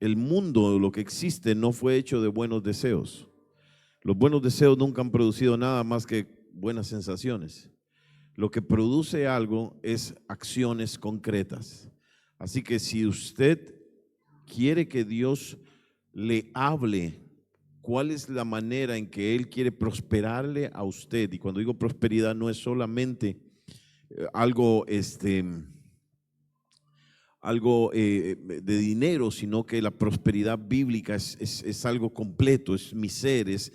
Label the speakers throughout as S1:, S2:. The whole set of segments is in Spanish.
S1: el mundo, lo que existe, no fue hecho de buenos deseos. Los buenos deseos nunca han producido nada más que buenas sensaciones. Lo que produce algo es acciones concretas. Así que si usted quiere que Dios le hable cuál es la manera en que Él quiere prosperarle a usted, y cuando digo prosperidad no es solamente algo de dinero, sino que la prosperidad bíblica es algo completo, es mi ser, es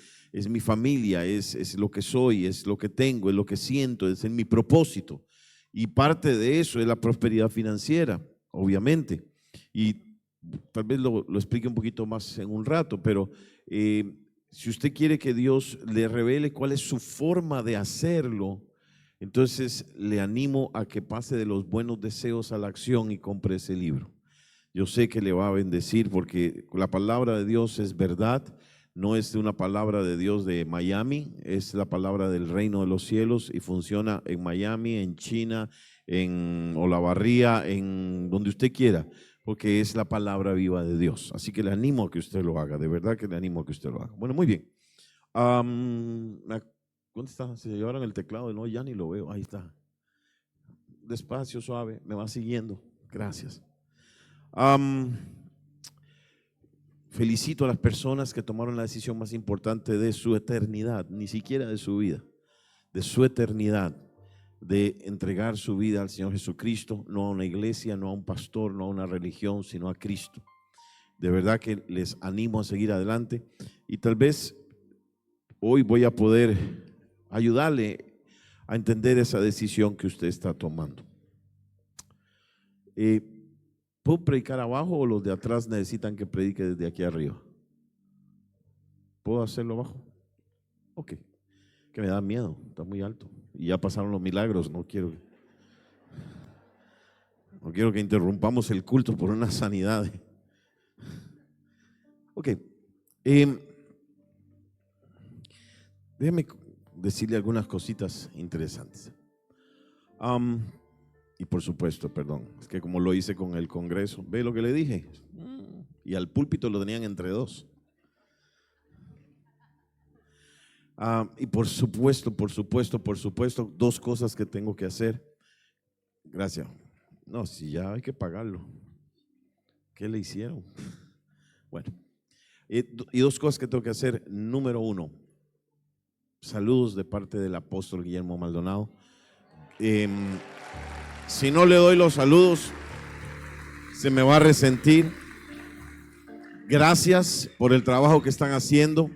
S1: mi familia, es lo que soy, es lo que tengo, es lo que siento, es en mi propósito. Y parte de eso es la prosperidad financiera, obviamente. Y tal vez lo explique un poquito más en un rato, pero si usted quiere que Dios le revele cuál es su forma de hacerlo, entonces le animo a que pase de los buenos deseos a la acción y compre ese libro. Yo sé que le va a bendecir porque la palabra de Dios es verdad, no es una palabra de Dios de Miami, es la palabra del reino de los cielos y funciona en Miami, en China, en Olavarría, en donde usted quiera, porque es la palabra viva de Dios. Así que le animo a que usted lo haga, de verdad que le animo a que usted lo haga. Bueno, muy bien. ¿Dónde está? Se llevaron el teclado, no, ya ni lo veo, ahí está. Despacio, suave, me va siguiendo. Gracias. Felicito a las personas que tomaron la decisión más importante de su eternidad, ni siquiera de su vida, de su eternidad, de entregar su vida al Señor Jesucristo, no a una iglesia, no a un pastor, no a una religión, sino a Cristo. De verdad que les animo a seguir adelante y tal vez hoy voy a poder ayudarle a entender esa decisión que usted está tomando. ¿Puedo predicar abajo o los de atrás necesitan que predique desde aquí arriba? ¿Puedo hacerlo abajo? Ok, que me da miedo, está muy alto. Y ya pasaron los milagros, no quiero que interrumpamos el culto por una sanidad. Ok, déjeme decirle algunas cositas interesantes. Y por supuesto, perdón, es que como lo hice con el Congreso, ¿ve lo que le dije? Y al púlpito lo tenían entre dos. Y por supuesto, dos cosas que tengo que hacer. Gracias. No, si ya hay que pagarlo. ¿Qué le hicieron? Bueno, y dos cosas que tengo que hacer. Número uno, saludos de parte del apóstol Guillermo Maldonado. Si no le doy los saludos, se me va a resentir. Gracias por el trabajo que están haciendo.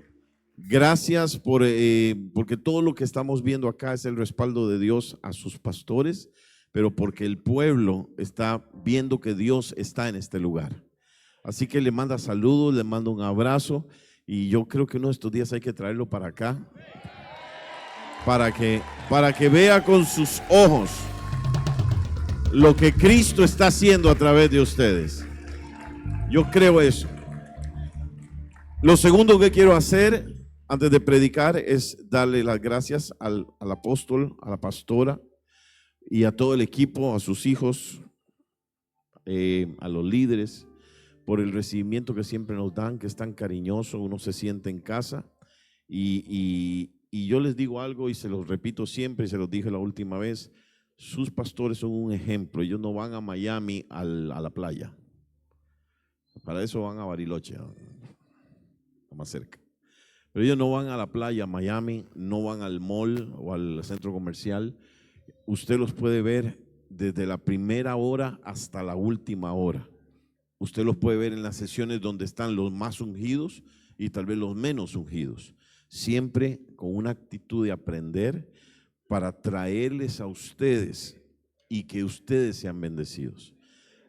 S1: Gracias porque todo lo que estamos viendo acá es el respaldo de Dios a sus pastores, pero porque el pueblo está viendo que Dios está en este lugar. Así que le manda saludos, le manda un abrazo y yo creo que uno de estos días hay que traerlo para acá para que vea con sus ojos lo que Cristo está haciendo a través de ustedes. Yo creo eso. Lo segundo que quiero hacer antes de predicar es darle las gracias al apóstol, a la pastora y a todo el equipo, a sus hijos, a los líderes, por el recibimiento que siempre nos dan, que es tan cariñoso, uno se siente en casa. Y yo les digo algo y se los repito siempre y se los dije la última vez, sus pastores son un ejemplo. Ellos no van a Miami a la playa, para eso van a Bariloche, más cerca. Pero ellos no van a la playa, a Miami, no van al mall o al centro comercial. Usted los puede ver desde la primera hora hasta la última hora. Usted los puede ver en las sesiones donde están los más ungidos y tal vez los menos ungidos. Siempre con una actitud de aprender para traerles a ustedes y que ustedes sean bendecidos.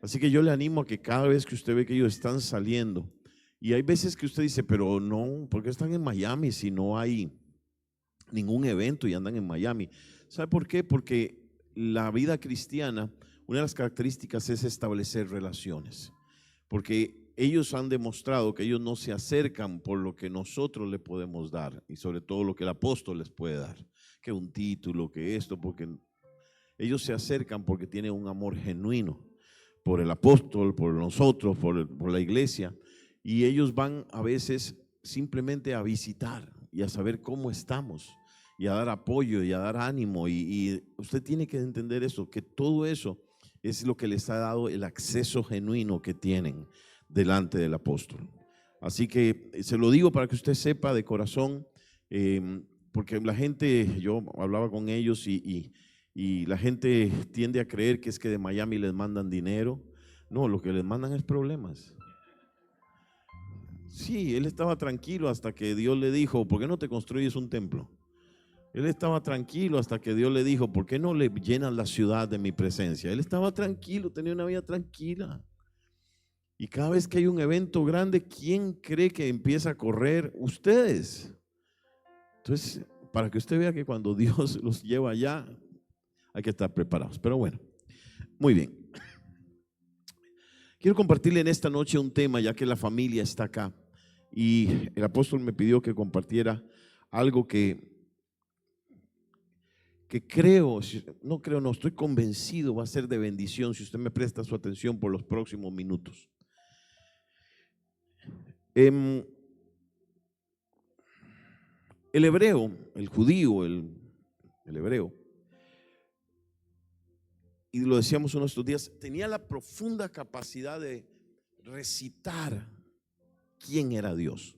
S1: Así que yo le animo a que cada vez que usted ve que ellos están saliendo, y hay veces que usted dice, pero no, ¿por qué están en Miami si no hay ningún evento y andan en Miami? ¿Sabe por qué? Porque la vida cristiana, una de las características es establecer relaciones. Porque ellos han demostrado que ellos no se acercan por lo que nosotros le podemos dar y sobre todo lo que el apóstol les puede dar, que un título, que esto, porque ellos se acercan porque tienen un amor genuino por el apóstol, por nosotros, por la iglesia. y ellos van a veces simplemente a visitar y a saber cómo estamos y a dar apoyo y a dar ánimo, y usted tiene que entender eso, que todo eso es lo que les ha dado el acceso genuino que tienen delante del apóstol. Así que se lo digo para que usted sepa de corazón, porque la gente, yo hablaba con ellos y la gente tiende a creer que es que de Miami les mandan dinero. No, lo que les mandan es problemas. Sí, él estaba tranquilo hasta que Dios le dijo, ¿por qué no te construyes un templo? Él estaba tranquilo hasta que Dios le dijo, ¿por qué no le llenas la ciudad de mi presencia? Él estaba tranquilo, tenía una vida tranquila. Y cada vez que hay un evento grande, ¿quién cree que empieza a correr? Ustedes. Entonces, para que usted vea que cuando Dios los lleva allá, hay que estar preparados. Pero bueno, muy bien. Quiero compartirle en esta noche un tema, ya que la familia está acá. Y el apóstol me pidió que compartiera algo que creo, no, estoy convencido va a ser de bendición si usted me presta su atención por los próximos minutos. El hebreo, el judío, el hebreo, y lo decíamos uno de estos días, tenía la profunda capacidad de recitar quién era Dios.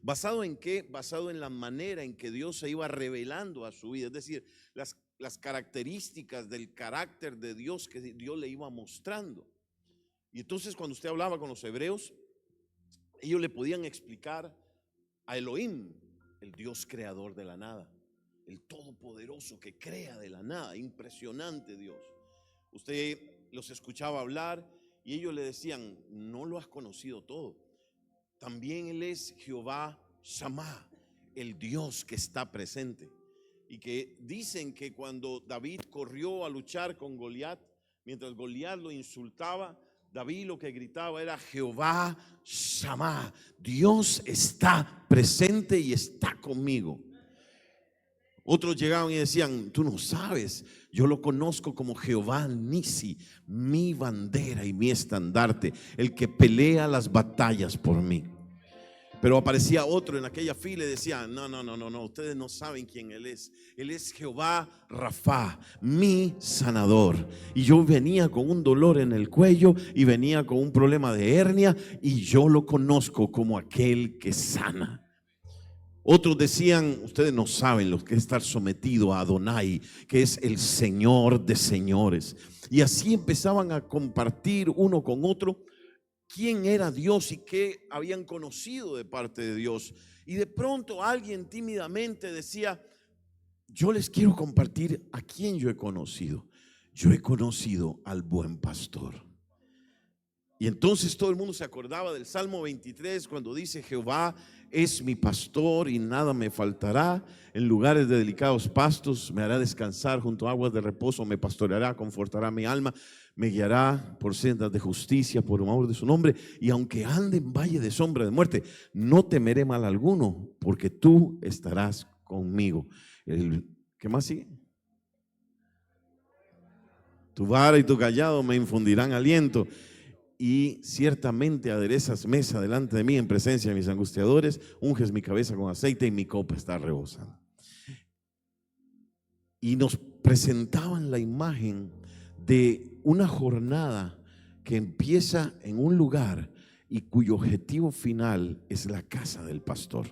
S1: ¿Basado en qué? Basado en la manera en que Dios se iba revelando a su vida, es decir, las características del carácter de Dios que Dios le iba mostrando. Y entonces cuando usted hablaba con los hebreos, ellos le podían explicar a Elohim, el Dios creador de la nada, el todopoderoso que crea de la nada, impresionante Dios. Usted los escuchaba hablar y ellos le decían, no lo has conocido todo. También Él es Jehová Shammah, el Dios que está presente. Y que dicen que cuando David corrió a luchar con Goliat, mientras Goliat lo insultaba, David lo que gritaba era Jehová Shammah, Dios está presente y está conmigo. Otros llegaban y decían, tú no sabes, yo lo conozco como Jehová Nisi, mi bandera y mi estandarte, el que pelea las batallas por mí. Pero aparecía otro en aquella fila y decía, no, ustedes no saben quién Él es. Él es Jehová Rafa, mi sanador. Y yo venía con un dolor en el cuello y venía con un problema de hernia y yo lo conozco como aquel que sana. Otros decían, ustedes no saben lo que es estar sometido a Adonai, que es el Señor de señores. Y así empezaban a compartir uno con otro quién era Dios y qué habían conocido de parte de Dios. Y de pronto alguien tímidamente decía, yo les quiero compartir a quién yo he conocido. Yo he conocido al buen pastor. Y entonces todo el mundo se acordaba del Salmo 23 cuando dice, Jehová es mi pastor y nada me faltará. En lugares de delicados pastos me hará descansar, junto a aguas de reposo me pastoreará, confortará mi alma, me guiará por sendas de justicia por amor de su nombre. Y aunque ande en valle de sombra de muerte, no temeré mal alguno, porque tú estarás conmigo. ¿Qué más sigue? Tu vara y tu callado me infundirán aliento. Y ciertamente aderezas mesa delante de mí en presencia de mis angustiadores, unges mi cabeza con aceite y mi copa está rebosando. Y nos presentaban la imagen de una jornada que empieza en un lugar y cuyo objetivo final es la casa del pastor.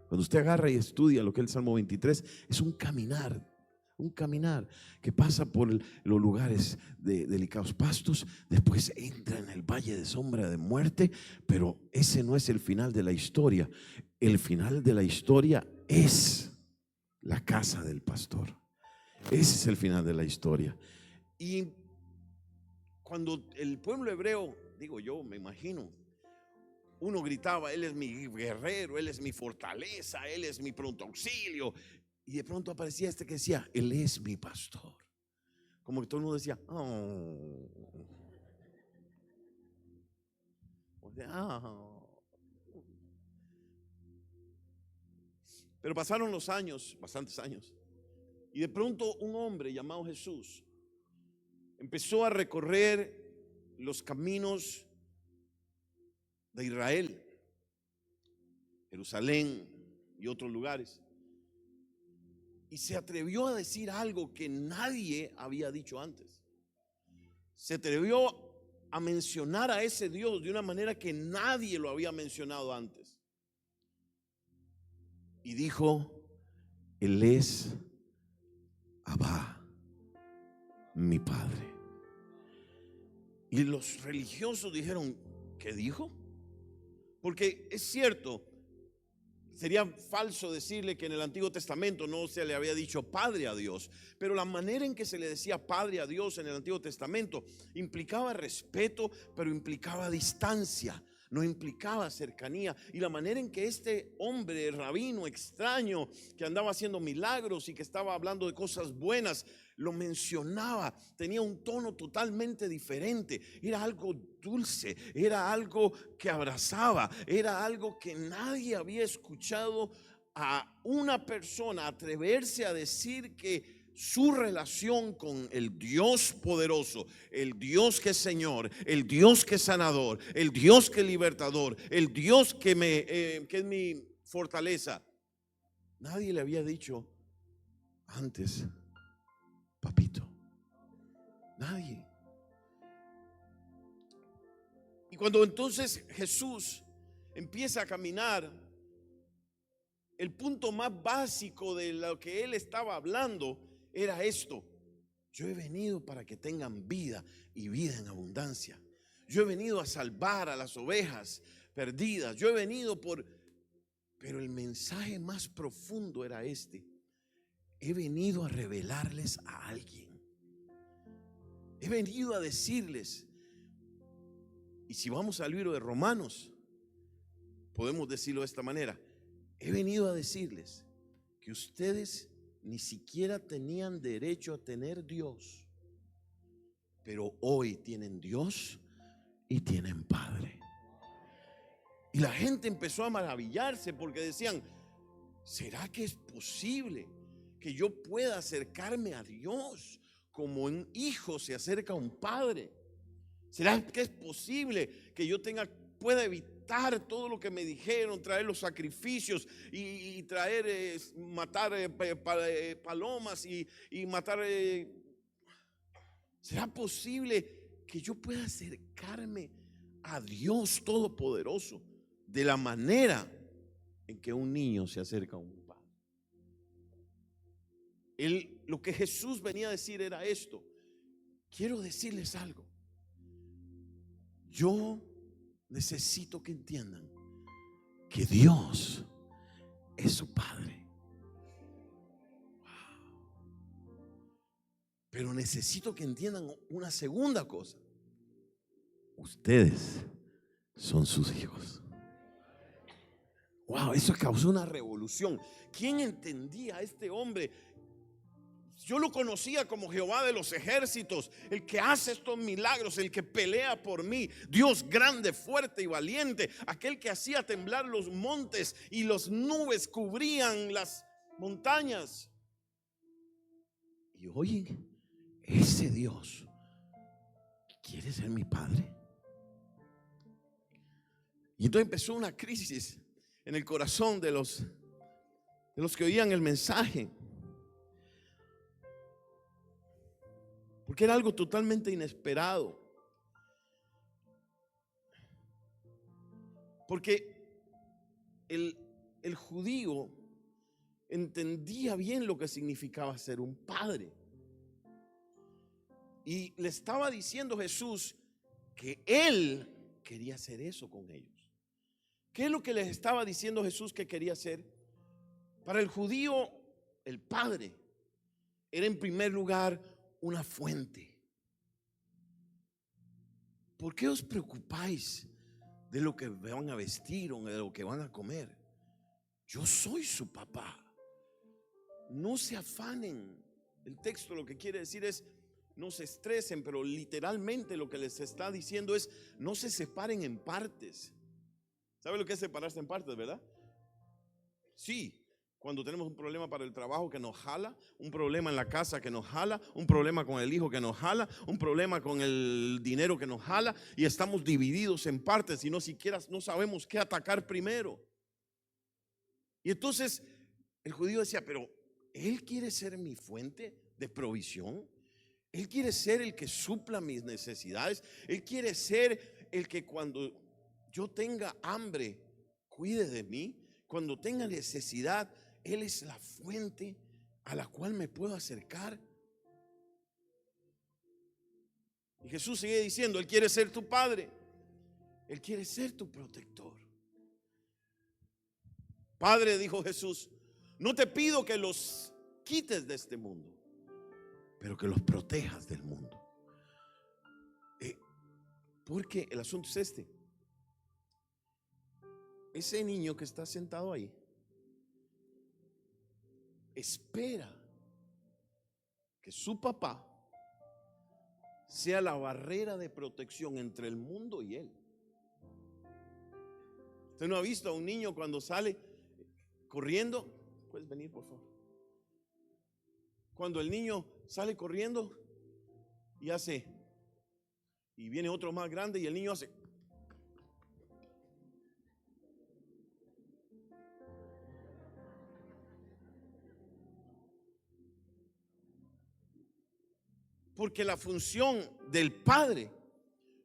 S1: Cuando usted agarra y estudia lo que es el Salmo 23, es un caminar que pasa por los lugares de delicados pastos, después entra en el valle de sombra de muerte, pero ese no es el final de la historia. El final de la historia es la casa del pastor. Ese es el final de la historia. Y cuando el pueblo hebreo, digo yo, me imagino, uno gritaba, Él es mi guerrero, Él es mi fortaleza, Él es mi pronto auxilio. Y de pronto aparecía este que decía, Él es mi pastor. Como que todo el mundo decía, oh. O sea, oh. Pero pasaron los años, bastantes años. Y de pronto un hombre llamado Jesús empezó a recorrer los caminos de Israel, Jerusalén y otros lugares. Y se atrevió a decir algo que nadie había dicho antes. Se atrevió a mencionar a ese Dios de una manera que nadie lo había mencionado antes. Y dijo: Él es Abba, mi Padre. Y los religiosos dijeron: ¿qué dijo? Porque es cierto, sería falso decirle que en el Antiguo Testamento no se le había dicho Padre a Dios, pero la manera en que se le decía Padre a Dios en el Antiguo Testamento implicaba respeto, pero implicaba distancia, no implicaba cercanía. Y la manera en que este hombre rabino extraño que andaba haciendo milagros y que estaba hablando de cosas buenas lo mencionaba, tenía un tono totalmente diferente. Era algo dulce, era algo que abrazaba, era algo que nadie había escuchado a una persona atreverse a decir que su relación con el Dios poderoso, el Dios que es Señor, el Dios que es sanador, el Dios que es libertador, el Dios que es mi fortaleza. Nadie le había dicho antes: papito. Nadie. Y cuando entonces Jesús empieza a caminar, el punto más básico de lo que él estaba hablando era esto: yo he venido para que tengan vida y vida en abundancia. Yo he venido a salvar a las ovejas perdidas. Yo he venido por... Pero el mensaje más profundo era este: he venido a revelarles a alguien. He venido a decirles. Y si vamos al libro de Romanos, podemos decirlo de esta manera: he venido a decirles que ustedes ni siquiera tenían derecho a tener Dios, pero hoy tienen Dios y tienen Padre. Y la gente empezó a maravillarse porque decían: ¿será que es posible que yo pueda acercarme a Dios como un hijo se acerca a un padre? ¿Será que es posible que yo pueda evitar todo lo que me dijeron, traer los sacrificios y traer, matar palomas y matar? ¿Será posible que yo pueda acercarme a Dios Todopoderoso de la manera en que un niño se acerca a un padre? Lo que Jesús venía a decir era esto: quiero decirles algo. Yo necesito que entiendan que Dios es su Padre. Pero necesito que entiendan una segunda cosa: ustedes son sus hijos. Wow, eso causó una revolución. ¿Quién entendía a este hombre? Yo lo conocía como Jehová de los ejércitos, el que hace estos milagros, el que pelea por mí, Dios grande, fuerte y valiente, aquel que hacía temblar los montes y las nubes cubrían las montañas. Y oye, ese Dios quiere ser mi padre. Y entonces empezó una crisis en el corazón de los que oían el mensaje, porque era algo totalmente inesperado. Porque el judío entendía bien lo que significaba ser un padre. Y le estaba diciendo Jesús que él quería hacer eso con ellos. ¿Qué es lo que les estaba diciendo Jesús que quería hacer? Para el judío, el padre era en primer lugar una fuente. ¿Por qué os preocupáis de lo que van a vestir o de lo que van a comer? Yo soy su papá. No se afanen. El texto lo que quiere decir es: no se estresen, pero literalmente lo que les está diciendo es: no se separen en partes. ¿Sabe lo que es separarse en partes, verdad? Sí. Cuando tenemos un problema para el trabajo que nos jala, un problema en la casa que nos jala, un problema con el hijo que nos jala, un problema con el dinero que nos jala, y estamos divididos en partes y no siquiera no sabemos qué atacar primero. Y entonces el judío decía, pero Él quiere ser mi fuente de provisión. Él quiere ser el que supla mis necesidades. Él quiere ser el que cuando yo tenga hambre cuide de mí. Cuando tenga necesidad, Él es la fuente a la cual me puedo acercar. Y Jesús sigue diciendo, Él quiere ser tu padre. Él quiere ser tu protector. Padre, dijo Jesús, no te pido que los quites de este mundo, pero que los protejas del mundo. Porque el asunto es este. Ese niño que está sentado ahí espera que su papá sea la barrera de protección entre el mundo y él. ¿Usted no ha visto a un niño cuando sale corriendo? ¿Puedes venir, por favor? Cuando el niño sale corriendo y viene otro más grande y el niño hace. Porque la función del padre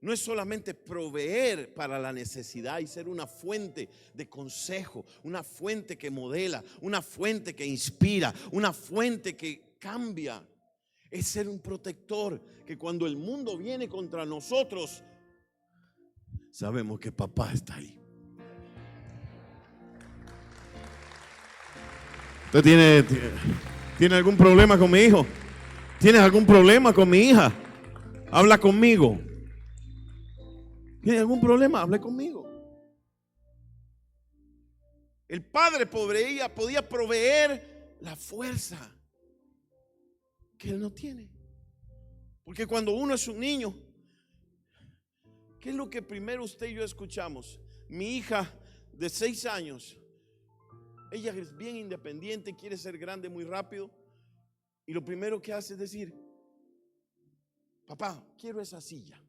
S1: no es solamente proveer para la necesidad y ser una fuente de consejo, una fuente que modela, una fuente que inspira, una fuente que cambia. Es ser un protector que cuando el mundo viene contra nosotros, sabemos que papá está ahí. ¿Usted tiene algún problema con mi hijo? ¿Tienes algún problema con mi hija? Habla conmigo. ¿Tienes algún problema? Hable conmigo. El padre podía proveer la fuerza que él no tiene. Porque cuando uno es un niño, ¿qué es lo que primero usted y yo escuchamos? Mi hija de 6 años, ella es bien independiente, quiere ser grande muy rápido. Y lo primero que hace es decir, papá, quiero esa silla.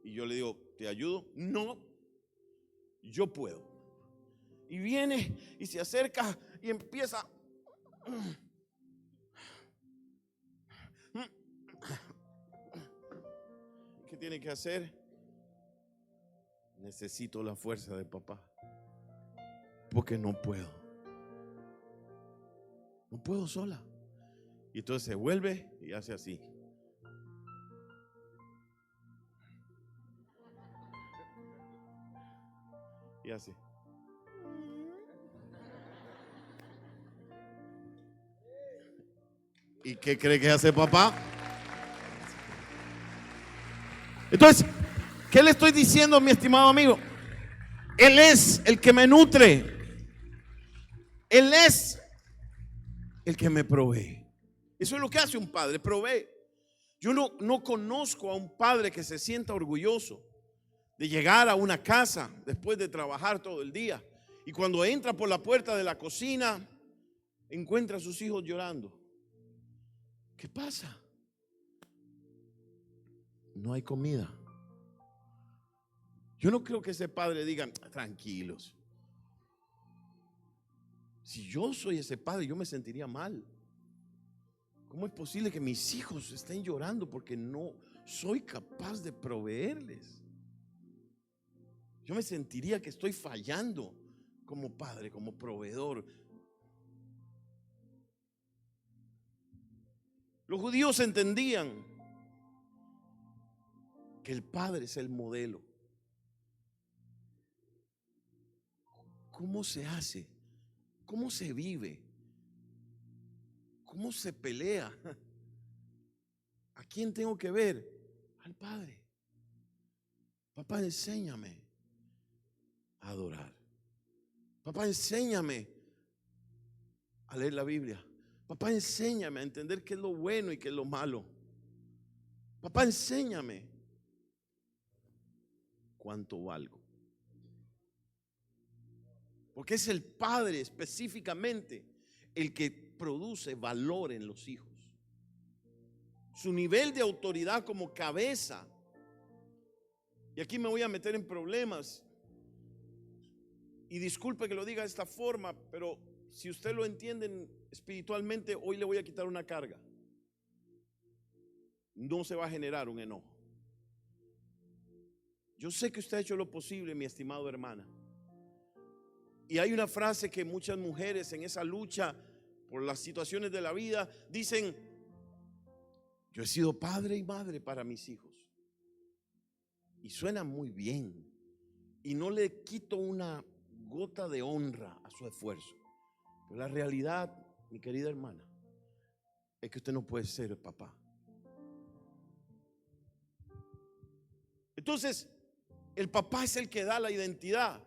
S1: Y yo le digo, ¿te ayudo? No, yo puedo. Y viene y se acerca y empieza. ¿Qué tiene que hacer? Necesito la fuerza de papá, porque no puedo. No puedo sola. Y entonces se vuelve y hace así. Y hace. ¿Y qué cree que hace papá? Entonces, ¿qué le estoy diciendo, mi estimado amigo? Él es el que me nutre. Él es el que me provee. Eso es lo que hace un padre, provee. Yo no conozco a un padre que se sienta orgulloso de llegar a una casa después de trabajar todo el día y cuando entra por la puerta de la cocina encuentra a sus hijos llorando. ¿Qué pasa? No hay comida. Yo no creo que ese padre diga, tranquilos. Si yo soy ese padre, yo me sentiría mal. ¿Cómo es posible que mis hijos estén llorando porque no soy capaz de proveerles? Yo me sentiría que estoy fallando como padre, como proveedor. Los judíos entendían que el padre es el modelo. ¿Cómo se hace? ¿Cómo se vive? ¿Cómo se pelea? ¿A quién tengo que ver? Al Padre. Papá, enséñame a adorar. Papá, enséñame a leer la Biblia. Papá, enséñame a entender qué es lo bueno y qué es lo malo. Papá, enséñame cuánto valgo. Porque es el padre específicamente el que produce valor en los hijos. Su nivel de autoridad como cabeza. Y aquí me voy a meter en problemas. Y disculpe que lo diga de esta forma, pero si usted lo entiende espiritualmente, hoy le voy a quitar una carga. No se va a generar un enojo. Yo sé que usted ha hecho lo posible, mi estimado hermana. Y hay una frase que muchas mujeres en esa lucha por las situaciones de la vida dicen: yo he sido padre y madre para mis hijos. Y suena muy bien. Y no le quito una gota de honra a su esfuerzo. Pero la realidad, mi querida hermana, es que usted no puede ser el papá. Entonces, el papá es el que da la identidad.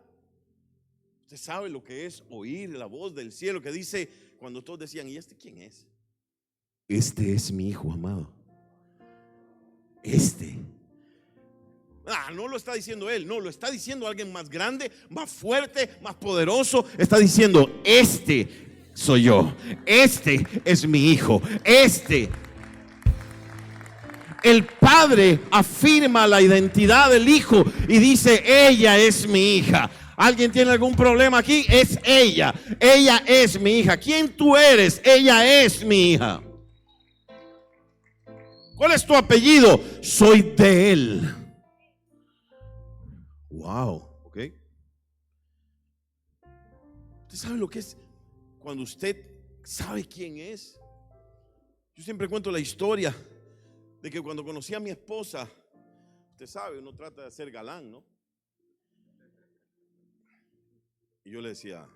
S1: Usted sabe lo que es oír la voz del cielo que dice, cuando todos decían: ¿y este quién es? Este es mi hijo amado. No lo está diciendo él, no, lo está diciendo alguien más grande, más fuerte, más poderoso. Está diciendo: este soy yo, este es mi hijo, El padre afirma la identidad del hijo y dice: ella es mi hija. ¿Alguien tiene algún problema aquí? Es ella es mi hija. ¿Quién tú eres? Ella es mi hija. ¿Cuál es tu apellido? Soy de él. Wow, ok. ¿Usted sabe lo que es cuando usted sabe quién es? Yo siempre cuento la historia de que cuando conocí a mi esposa, usted sabe, uno trata de ser galán, ¿no? Y yo le decía: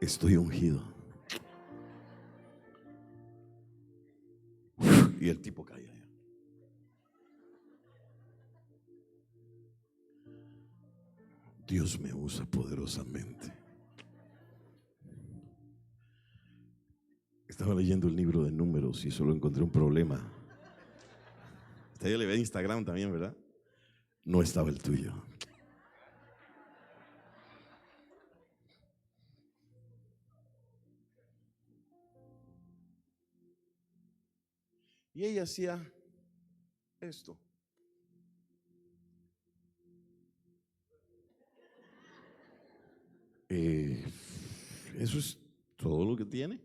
S1: estoy ungido. Y el tipo caía. Dios me usa poderosamente. Estaba leyendo el libro de Números y solo encontré un problema. Usted ya le ve en Instagram también, ¿verdad? No estaba el tuyo. Y ella hacía esto. Eso es todo lo que tiene.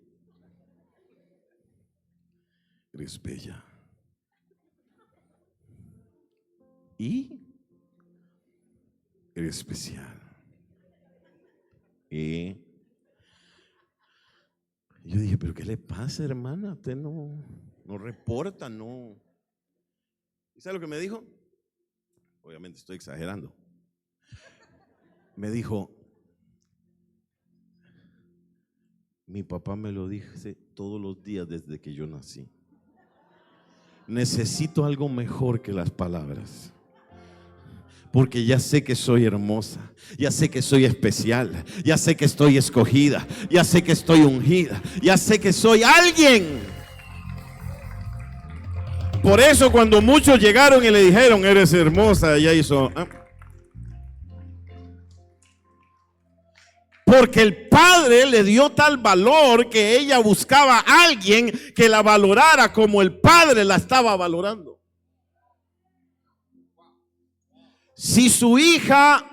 S1: Eres bella. Y eres especial. Y yo dije: ¿pero qué le pasa, hermana? Usted no reporta, no. ¿Y sabe lo que me dijo? Obviamente estoy exagerando. Me dijo: mi papá me lo dice todos los días desde que yo nací. Necesito algo mejor que las palabras. Porque ya sé que soy hermosa, ya sé que soy especial, ya sé que estoy escogida, ya sé que estoy ungida, ya sé que soy alguien. Por eso cuando muchos llegaron y le dijeron: eres hermosa, ella hizo Porque el padre le dio tal valor que ella buscaba a alguien que la valorara como el padre la estaba valorando. Si su hija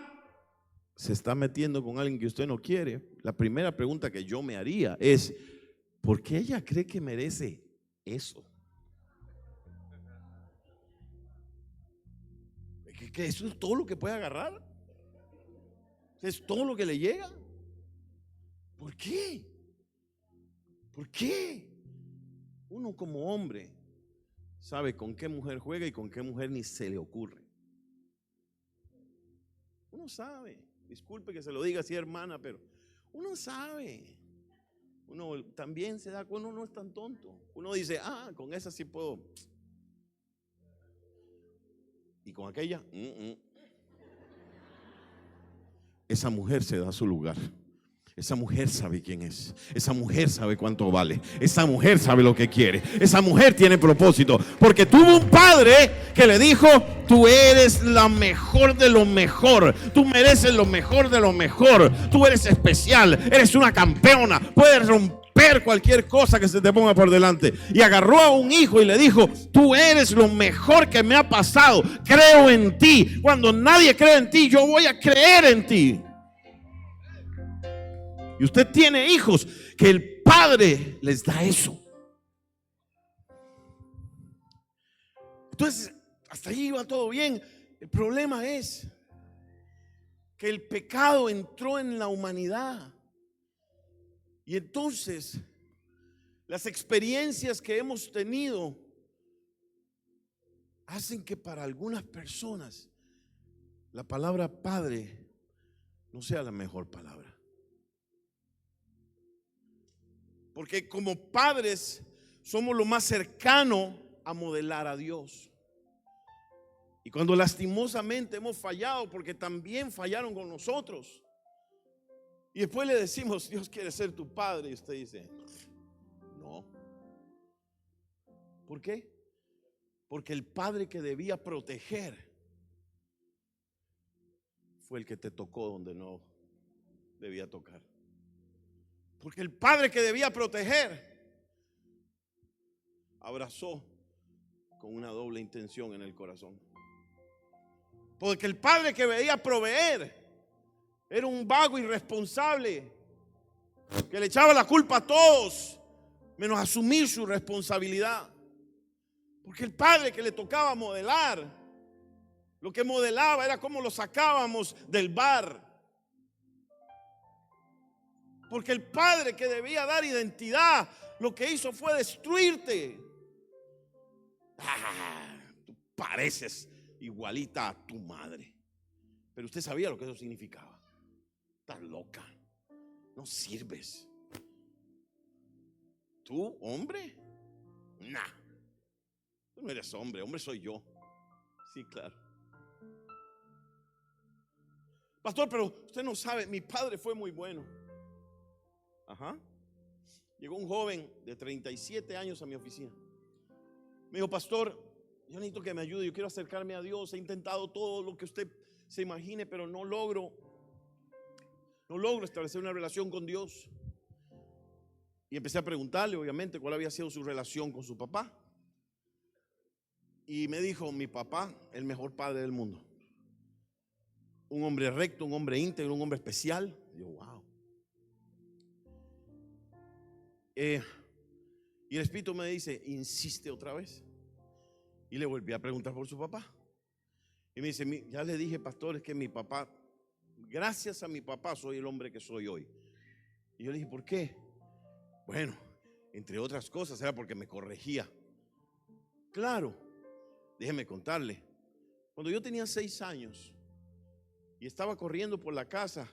S1: se está metiendo con alguien que usted no quiere, la primera pregunta que yo me haría es: ¿por qué ella cree que merece eso? ¿Que eso es todo lo que puede agarrar? ¿Es todo lo que le llega? ¿Por qué? ¿Por qué? Uno como hombre sabe con qué mujer juega y con qué mujer ni se le ocurre. Uno sabe. Disculpe que se lo diga así, hermana, pero uno sabe. Uno también se da cuenta, uno no es tan tonto. Uno dice: con esa sí puedo. Y con aquella, esa mujer se da su lugar. Esa mujer sabe quién es. Esa mujer sabe cuánto vale. Esa mujer sabe lo que quiere. Esa mujer tiene propósito. Porque tuvo un padre que le dijo: tú eres la mejor de lo mejor. Tú mereces lo mejor de lo mejor. Tú eres especial. Eres una campeona. Puedes romper cualquier cosa que se te ponga por delante. Y agarró a un hijo y le dijo: tú eres lo mejor que me ha pasado. Creo en ti. Cuando nadie cree en ti, yo voy a creer en ti. Y usted tiene hijos que el padre les da eso. Entonces, hasta ahí iba todo bien. El problema es que el pecado entró en la humanidad. Y entonces, las experiencias que hemos tenido hacen que para algunas personas la palabra padre no sea la mejor palabra. Porque como padres somos lo más cercano a modelar a Dios. Y cuando lastimosamente hemos fallado, porque también fallaron con nosotros, y después le decimos: Dios quiere ser tu padre, y usted dice: no. ¿Por qué? Porque el padre que debía proteger fue el que te tocó donde no debía tocar. Porque el padre que debía proteger abrazó con una doble intención en el corazón. Porque el padre que debía proveer era un vago irresponsable que le echaba la culpa a todos menos asumir su responsabilidad. Porque el padre que le tocaba modelar, lo que modelaba era cómo lo sacábamos del bar. Porque el padre que debía dar identidad, lo que hizo fue destruirte. Tú pareces igualita a tu madre. Pero usted sabía lo que eso significaba. Estás loca. No sirves. ¿Tú, hombre? Nah. Tú no eres hombre. Hombre soy yo. Sí, claro. Pastor, pero usted no sabe. Mi padre fue muy bueno. Ajá. Llegó un joven de 37 años a mi oficina. Me dijo: pastor, yo necesito que me ayude. Yo quiero acercarme a Dios. He intentado todo lo que usted se imagine, pero no logro establecer una relación con Dios. Y empecé a preguntarle, obviamente, cuál había sido su relación con su papá. Y me dijo: mi papá, el mejor padre del mundo. Un hombre recto, un hombre íntegro, un hombre especial. Y yo: wow. Y el Espíritu me dice: insiste otra vez. Y le volví a preguntar por su papá. Y me dice: ya le dije, pastor, es que mi papá, gracias a mi papá soy el hombre que soy hoy. Y yo le dije: ¿por qué? Bueno, entre otras cosas era porque me corregía. Claro, déjeme contarle. Cuando yo tenía 6 años y estaba corriendo por la casa,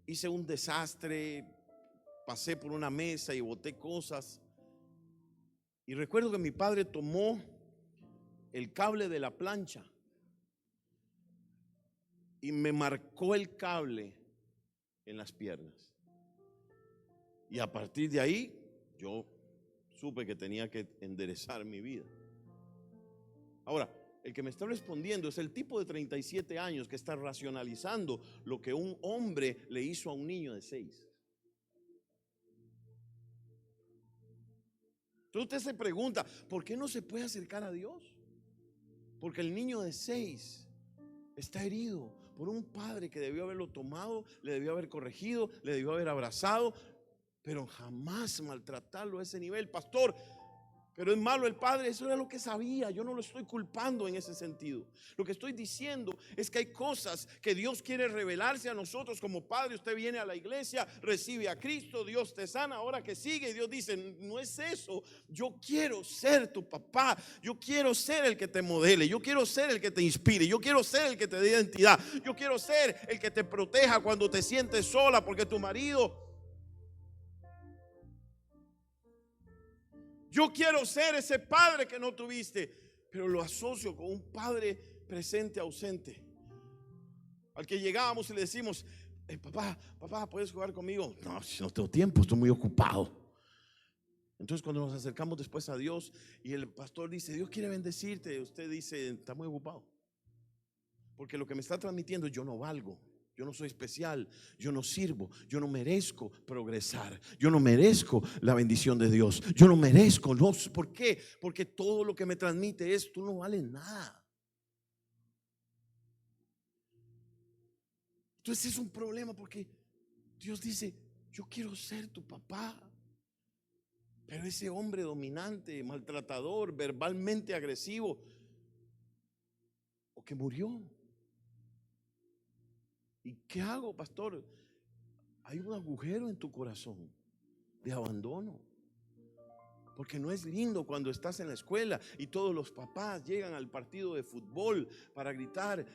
S1: hice un desastre. Pasé por una mesa y boté cosas. Y recuerdo que mi padre tomó el cable de la plancha y me marcó el cable en las piernas. Y a partir de ahí yo supe que tenía que enderezar mi vida. Ahora, el que me está respondiendo es el tipo de 37 años que está racionalizando lo que un hombre le hizo a un niño de 6. Entonces usted se pregunta: ¿por qué no se puede acercar a Dios? Porque el niño de 6 está herido por un padre que debió haberlo tomado, le debió haber corregido, le debió haber abrazado, pero jamás maltratarlo a ese nivel. Pastor, pero es malo el padre. Eso era lo que sabía. Yo no lo estoy culpando en ese sentido. Lo que estoy diciendo es que hay cosas que Dios quiere revelarse a nosotros como padre. Usted viene a la iglesia, recibe a Cristo, Dios te sana. Ahora que sigue, y Dios dice: no es eso. Yo quiero ser tu papá. Yo quiero ser el que te modele. Yo quiero ser el que te inspire. Yo quiero ser el que te dé identidad. Yo quiero ser el que te proteja cuando te sientes sola porque tu marido... Yo quiero ser ese padre que no tuviste, pero lo asocio con un padre presente ausente, al que llegábamos y le decimos: Papá, ¿puedes jugar conmigo? No, no tengo tiempo, estoy muy ocupado. Entonces cuando nos acercamos después a Dios y el pastor dice, Dios quiere bendecirte, usted dice, está muy ocupado. Porque lo que me está transmitiendo es: yo no valgo, yo no soy especial, yo no sirvo, yo no merezco progresar, yo no merezco la bendición de Dios, yo no merezco. No, ¿por qué? Porque todo lo que me transmite es: tú no vales nada. Entonces es un problema, porque Dios dice: yo quiero ser tu papá. Pero ese hombre dominante, maltratador, verbalmente agresivo, o que murió, ¿y qué hago, pastor? Hay un agujero en tu corazón de abandono. Porque no es lindo cuando estás en la escuela y todos los papás llegan al partido de fútbol para gritar: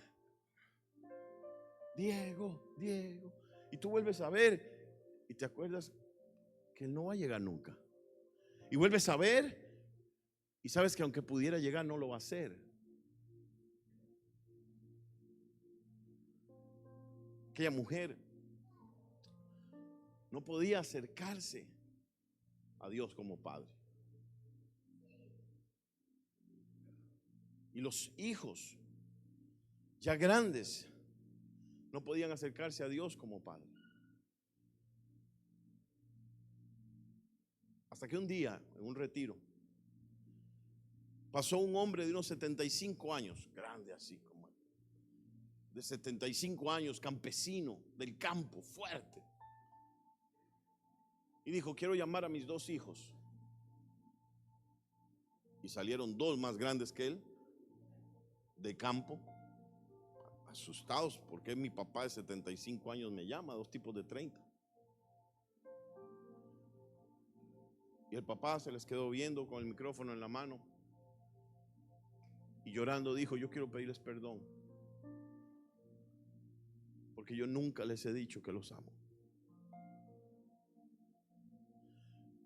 S1: Diego, Diego. Y tú vuelves a ver y te acuerdas que él no va a llegar nunca. Y vuelves a ver y sabes que aunque pudiera llegar, no lo va a hacer. Aquella mujer no podía acercarse a Dios como padre. Y los hijos ya grandes no podían acercarse a Dios como padre. Hasta que un día, en un retiro, pasó un hombre de unos 75 años, grande así como él, de 75 años, campesino, del campo, fuerte. Y dijo: quiero llamar a mis 2 hijos. Y salieron 2 más grandes que él, de campo, asustados, porque mi papá de 75 años me llama, 2 tipos de 30. Y el papá se les quedó viendo con el micrófono en la mano y llorando dijo: yo quiero pedirles perdón, porque yo nunca les he dicho que los amo.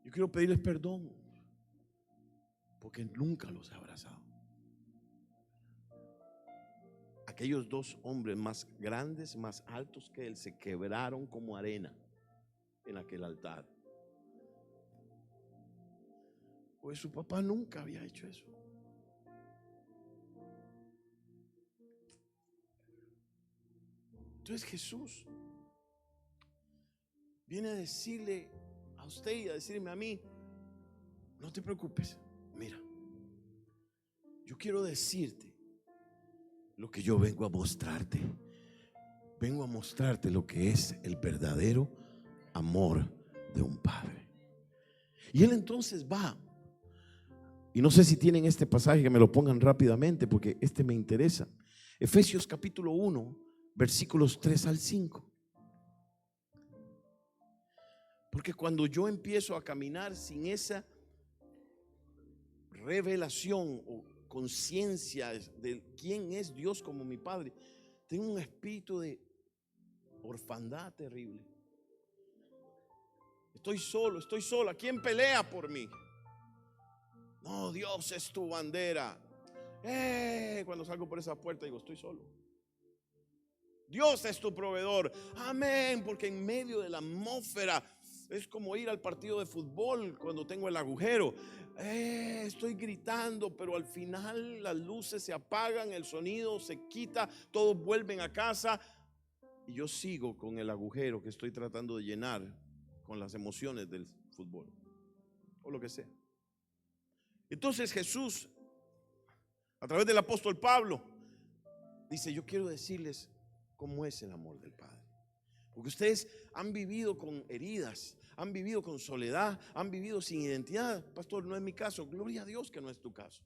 S1: Yo quiero pedirles perdón porque nunca los he abrazado. Aquellos 2 hombres más grandes, más altos que él, se quebraron como arena en aquel altar. Pues su papá nunca había hecho eso. Entonces Jesús viene a decirle a usted y a decirme a mí: no te preocupes, mira, yo quiero decirte lo que yo vengo a mostrarte. Vengo a mostrarte lo que es el verdadero amor de un padre. Y él entonces va, y no sé si tienen este pasaje, que me lo pongan rápidamente porque este me interesa. Efesios capítulo 1, versículos 3 al 5. Porque cuando yo empiezo a caminar sin esa revelación o conciencia de quién es Dios como mi padre, tengo un espíritu de orfandad terrible. Estoy solo, estoy sola. ¿Quién pelea por mí? No, Dios es tu bandera. Cuando salgo por esa puerta digo: estoy solo. Dios es tu proveedor. Amén. Porque en medio de la atmósfera es como ir al partido de fútbol cuando tengo el agujero. Estoy gritando, pero al final las luces se apagan, el sonido se quita, todos vuelven a casa y yo sigo con el agujero que estoy tratando de llenar con las emociones del fútbol o lo que sea. Entonces Jesús, a través del apóstol Pablo, dice: yo quiero decirles cómo es el amor del Padre. Porque ustedes han vivido con heridas, han vivido con soledad, han vivido sin identidad. Pastor, no es mi caso. Gloria a Dios que no es tu caso.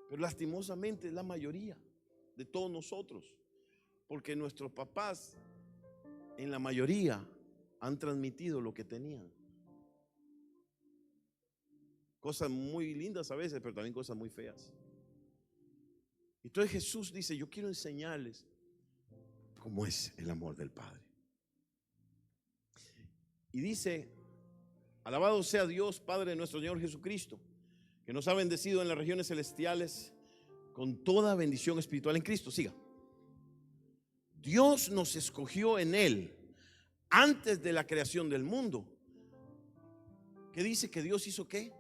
S1: Pero lastimosamente es la mayoría de todos nosotros. Porque nuestros papás, en la mayoría, han transmitido lo que tenían. Cosas muy lindas a veces, pero también cosas muy feas. Entonces Jesús dice: yo quiero enseñarles cómo es el amor del Padre. Y dice: alabado sea Dios, Padre de nuestro Señor Jesucristo, que nos ha bendecido en las regiones celestiales con toda bendición espiritual en Cristo. Siga. Dios nos escogió en Él antes de la creación del mundo. ¿Qué dice que Dios hizo qué?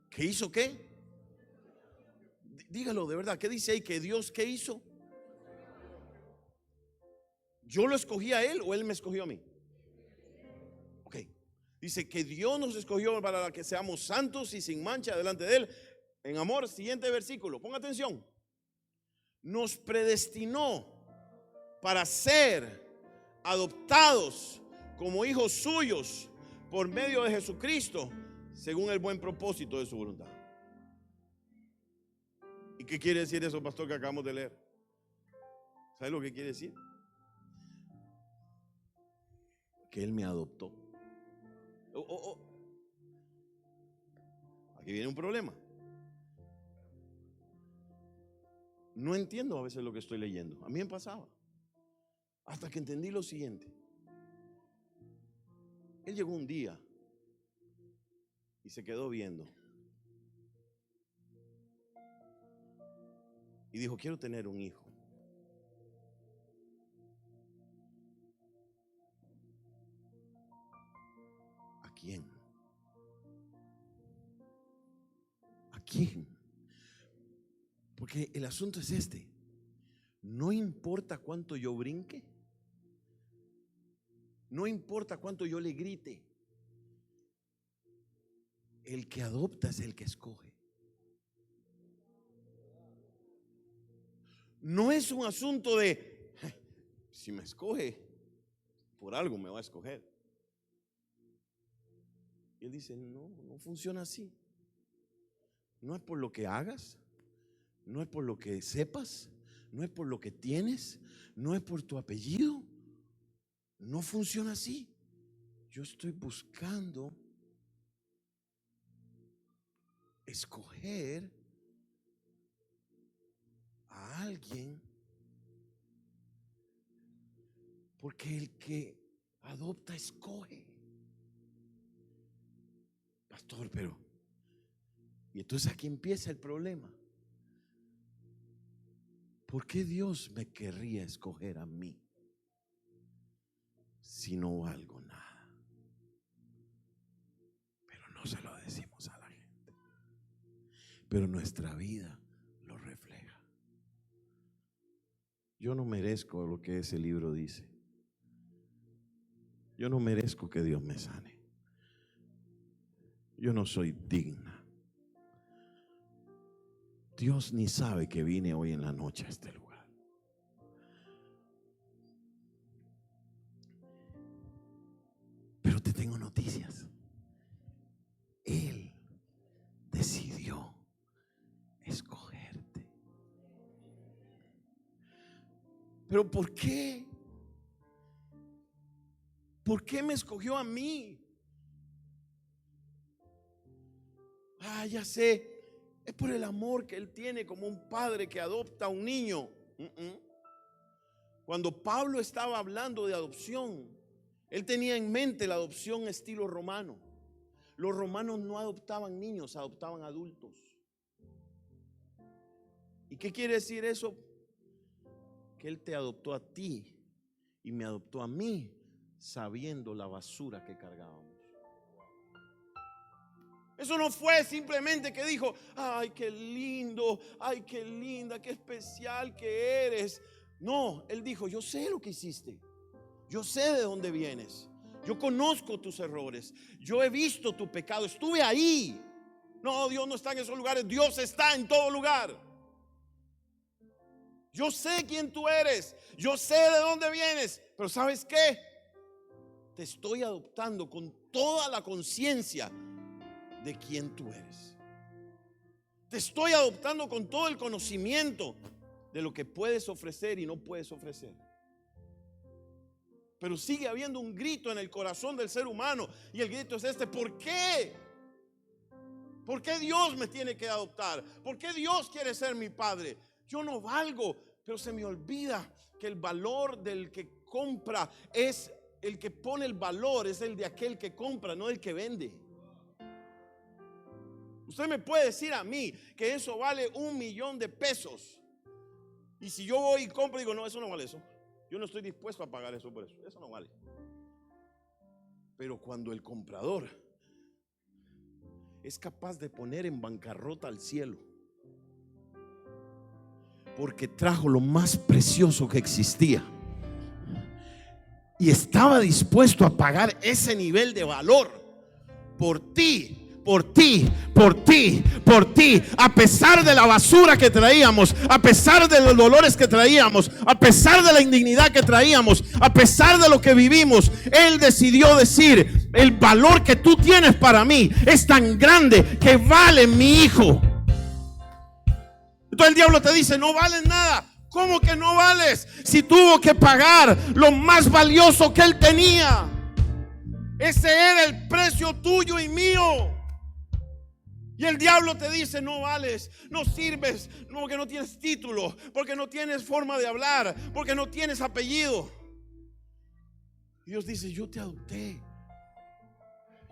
S1: ¿Qué hizo qué? Dígalo de verdad. ¿Qué dice ahí? ¿Que Dios qué hizo? ¿Yo lo escogí a Él o Él me escogió a mí? Ok. Dice que Dios nos escogió para que seamos santos y sin mancha delante de Él en amor. Siguiente versículo, ponga atención. Nos predestinó para ser adoptados como hijos suyos por medio de Jesucristo, según el buen propósito de su voluntad. ¿Y qué quiere decir eso, pastor, que acabamos de leer? ¿Sabe lo que quiere decir? Que Él me adoptó. Aquí viene un problema. No entiendo a veces lo que estoy leyendo. A mí me pasaba. Hasta que entendí lo siguiente. Él llegó un día y se quedó viendo. Y dijo, quiero tener un hijo. ¿A quién? ¿A quién? Porque el asunto es este. No importa cuánto yo brinque. No importa cuánto yo le grite. El que adopta es el que escoge. No es un asunto de, si me escoge, por algo me va a escoger. Y él dice, no funciona así. No es por lo que hagas, no es por lo que sepas, no es por lo que tienes, no es por tu apellido. No funciona así. Yo estoy buscando escoger a alguien, porque el que adopta escoge. Pastor, pero y entonces aquí empieza el problema. ¿Por qué Dios me querría escoger a mí si no valgo nada? Pero no se lo decimos a la gente. Pero nuestra vida lo refleja. Yo no merezco lo que ese libro dice. Yo no merezco que Dios me sane. Yo no soy digna. Dios ni sabe que vine hoy en la noche a este lugar. Pero te tengo noticias. Él decidió escogerte. ¿Pero por qué? ¿Por qué me escogió a mí? Ya sé. Es por el amor que Él tiene como un padre que adopta a un niño. Cuando Pablo estaba hablando de adopción, él tenía en mente la adopción estilo romano. Los romanos no adoptaban niños, adoptaban adultos. ¿Y qué quiere decir eso? Que Él te adoptó a ti y me adoptó a mí sabiendo la basura que cargábamos. Eso no fue simplemente que dijo, ay, qué lindo, ay, qué linda, qué especial que eres. No, Él dijo, yo sé lo que hiciste. Yo sé de dónde vienes. Yo conozco tus errores. Yo he visto tu pecado. Estuve ahí. No, Dios no está en esos lugares. Dios está en todo lugar. Yo sé quién tú eres. Yo sé de dónde vienes. Pero ¿sabes qué? Te estoy adoptando con toda la conciencia de quién tú eres. Te estoy adoptando con todo el conocimiento de lo que puedes ofrecer y no puedes ofrecer. Pero sigue habiendo un grito en el corazón del ser humano. Y el grito es este: ¿por qué? ¿Por qué Dios me tiene que adoptar? ¿Por qué Dios quiere ser mi padre? Yo no valgo. Pero se me olvida que el valor del que compra es el que pone el valor, es el de aquel que compra, no el que vende. Usted me puede decir a mí que eso vale $1,000,000 de pesos. Y si yo voy y compro y digo, no, eso no vale eso. Yo no estoy dispuesto a pagar eso por eso. Eso no vale. Pero cuando el comprador es capaz de poner en bancarrota al cielo, porque trajo lo más precioso que existía y estaba dispuesto a pagar ese nivel de valor por ti, por ti, por ti, por ti, a pesar de la basura que traíamos, a pesar de los dolores que traíamos, a pesar de la indignidad que traíamos, a pesar de lo que vivimos, Él decidió decir: el valor que tú tienes para mí es tan grande que vale mi hijo. Entonces el diablo te dice: no vales nada. ¿Cómo que no vales? Si tuvo que pagar lo más valioso que él tenía. Ese era el precio tuyo y mío. Y el diablo te dice: no vales, no sirves, porque no tienes título, porque no tienes forma de hablar, porque no tienes apellido. Dios dice: yo te adopté.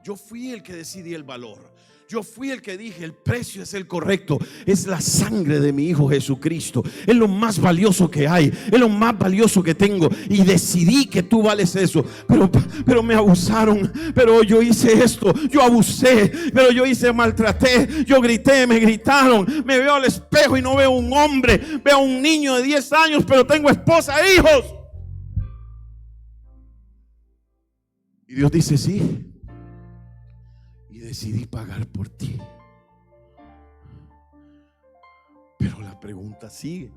S1: Yo fui el que decidí el valor. Yo fui el que dije: el precio es el correcto. Es la sangre de mi Hijo Jesucristo. Es lo más valioso que hay. Es lo más valioso que tengo. Y decidí que tú vales eso. Pero me abusaron. Pero yo hice esto. Yo abusé. Pero yo maltraté. Yo grité, me gritaron. Me veo al espejo y no veo un hombre. Veo a un niño de 10 años, pero tengo esposa e hijos. Y Dios dice: sí. Decidí pagar por ti. Pero la pregunta sigue: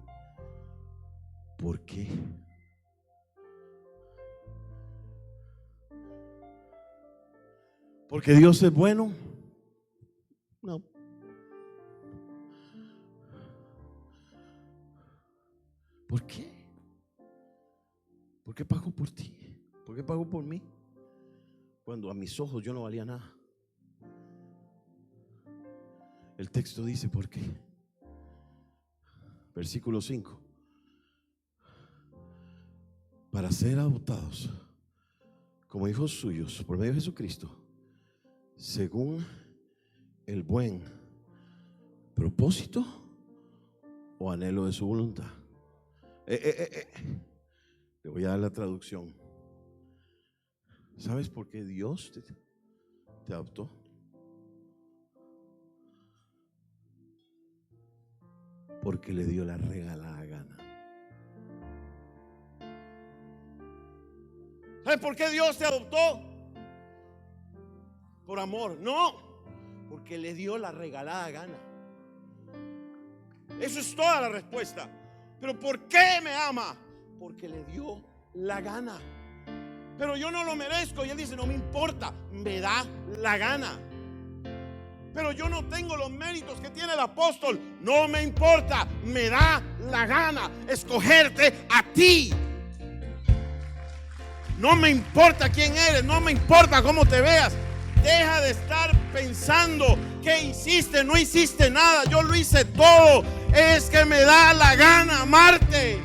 S1: ¿por qué? ¿Porque Dios es bueno? No. ¿Por qué? ¿Por qué pagó por ti? ¿Por qué pagó por mí? Cuando a mis ojos yo no valía nada. El texto dice: ¿por qué? Versículo 5: para ser adoptados como hijos suyos por medio de Jesucristo, según el buen propósito o anhelo de su voluntad. Le voy a dar la traducción. ¿Sabes por qué Dios te adoptó? Porque le dio la regalada gana. ¿Sabes por qué Dios te adoptó? Por amor. No, porque le dio la regalada gana. Eso es toda la respuesta. Pero ¿por qué me ama? Porque le dio la gana. Pero yo no lo merezco. Y él dice: no me importa, me da la gana. Pero yo no tengo los méritos que tiene el apóstol. No me importa, me da la gana escogerte a ti. No me importa quién eres, no me importa cómo te veas. Deja de estar pensando que hiciste, no hiciste nada. Yo lo hice todo. Es que me da la gana amarte.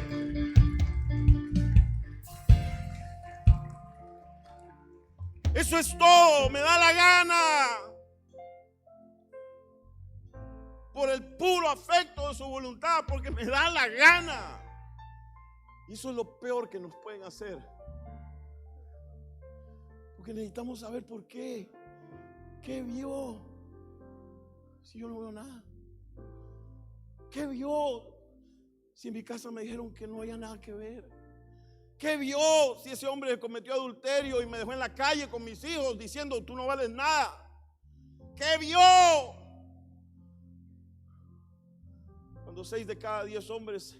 S1: Eso es todo, me da la gana. Por el puro afecto de su voluntad, porque me da la gana. Y eso es lo peor que nos pueden hacer. Porque necesitamos saber por qué. ¿Qué vio? Si yo no veo nada. ¿Qué vio? Si en mi casa me dijeron que no había nada que ver. ¿Qué vio? Si ese hombre cometió adulterio y me dejó en la calle con mis hijos diciendo: tú no vales nada. ¿Qué vio? Cuando 6 de cada 10 hombres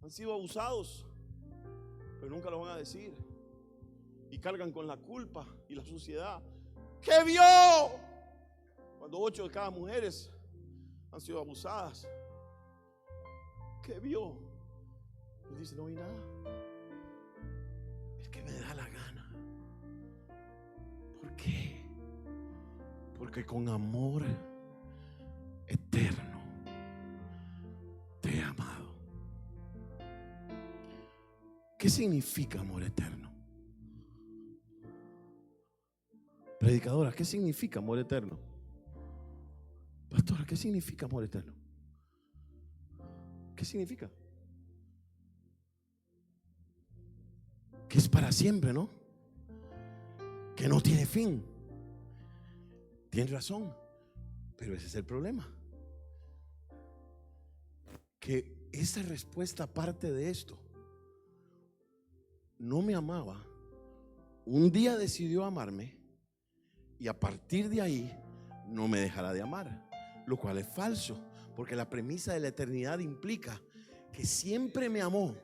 S1: han sido abusados, pero nunca lo van a decir, y cargan con la culpa y la suciedad. ¿Qué vio? Cuando 8 de cada mujeres han sido abusadas. ¿Qué vio? Él dice: no vi nada. Es que me da la gana. ¿Por qué? Porque con amor eterno te he amado. ¿Qué significa amor eterno? Predicadora, ¿qué significa amor eterno? Pastora, ¿qué significa amor eterno? ¿Qué significa? que es para siempre, ¿no? Que no tiene fin. Tienes razón, pero ese es el problema. Que esa respuesta parte de esto. No me amaba. Un día decidió amarme y a partir de ahí no me dejará de amar, lo cual es falso, porque la premisa de la eternidad implica que siempre me amó.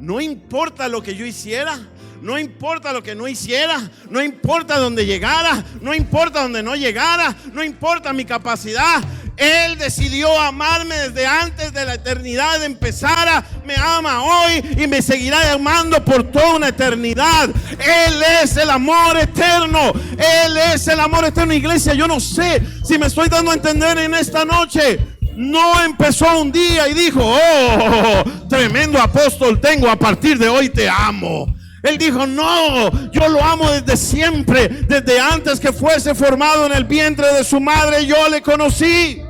S1: No importa lo que yo hiciera, no importa lo que no hiciera, no importa dónde llegara, no importa donde no llegara, no importa mi capacidad. Él decidió amarme desde antes de la eternidad empezara. Me ama hoy y me seguirá amando por toda una eternidad. Él es el amor eterno. Él es el amor eterno. Iglesia, yo no sé si me estoy dando a entender en esta noche. No empezó un día y dijo: oh, tremendo apóstol tengo, a partir de hoy te amo. Él dijo: no, yo lo amo desde siempre, desde antes que fuese formado en el vientre de su madre, yo le conocí.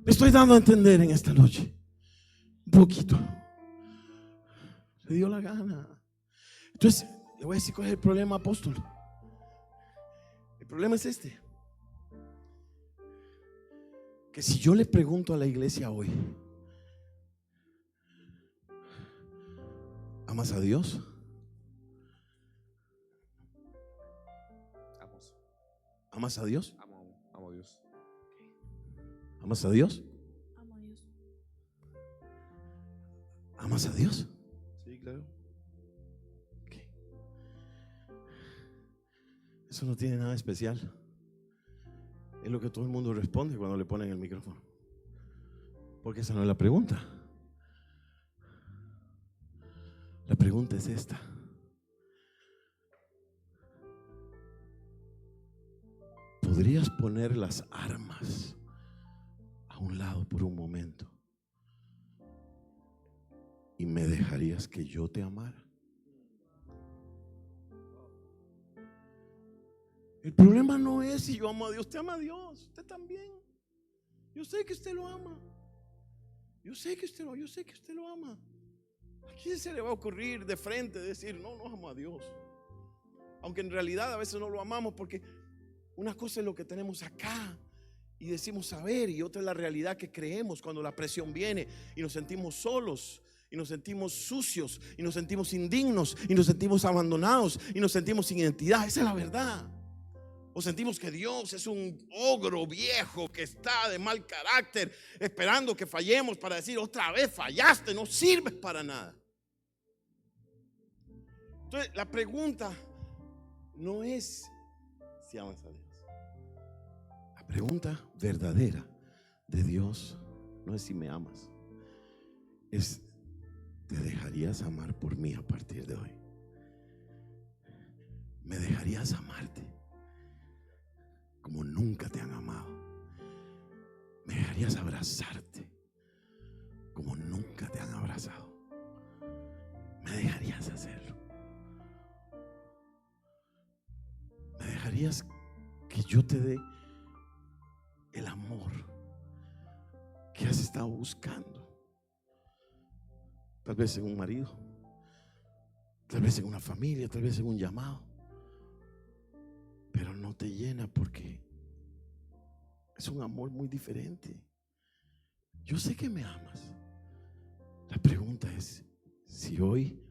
S1: Me estoy dando a entender en esta noche un poquito. Le dio la gana. Entonces, le voy a decir cuál es el problema, apóstol. El problema es este: que si yo le pregunto a la iglesia hoy, ¿amas a Dios? ¿Amas a Dios?
S2: Amo a Dios.
S1: ¿Amas a Dios?
S3: Amo a Dios.
S1: ¿Amas a Dios?
S2: Sí, claro.
S1: Okay. Eso no tiene nada especial. Es lo que todo el mundo responde cuando le ponen el micrófono. Porque esa no es la pregunta. La pregunta es esta: ¿podrías poner las armas a un lado por un momento y me dejarías que yo te amara? El problema no es si yo amo a Dios. Usted ama a Dios, usted también. Yo sé que usted lo ama. Yo sé que usted lo ama. ¿A quién se le va a ocurrir de frente decir: no amo a Dios? Aunque en realidad a veces no lo amamos, porque una cosa es lo que tenemos acá y decimos saber, y otra es la realidad que creemos cuando la presión viene y nos sentimos solos, y nos sentimos sucios, y nos sentimos indignos, y nos sentimos abandonados, y nos sentimos sin identidad. Esa es la verdad. O sentimos que Dios es un ogro viejo que está de mal carácter, esperando que fallemos para decir: otra vez fallaste, no sirves para nada. Entonces la pregunta no es si amas a Dios. La pregunta verdadera de Dios no es si me amas, es: ¿te dejarías amar por mí a partir de hoy? ¿Me dejarías amarte como nunca te han amado? ¿Me dejarías abrazarte como nunca te han abrazado? ¿Me dejarías hacerlo? ¿Me dejarías que yo te dé el amor que has estado buscando? Tal vez en un marido, tal vez en una familia, tal vez en un llamado, pero no te llena porque es un amor muy diferente. Yo sé que me amas. La pregunta es si hoy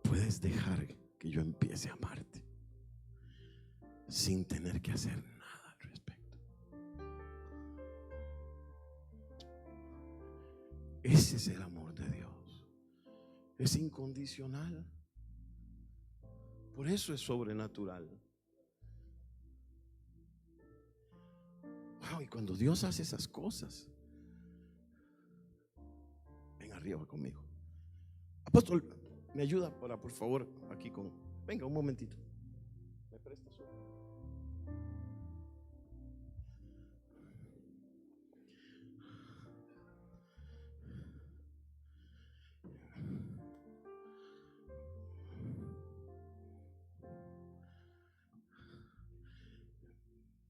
S1: puedes dejar que yo empiece a amarte sin tener que hacer nada al respecto. Ese es el amor de Dios. Es incondicional. Por eso es sobrenatural. Wow, y cuando Dios hace esas cosas, ven arriba conmigo. Apóstol, me ayuda para, por favor, aquí con... Venga, un momentito. ¿Me prestas su...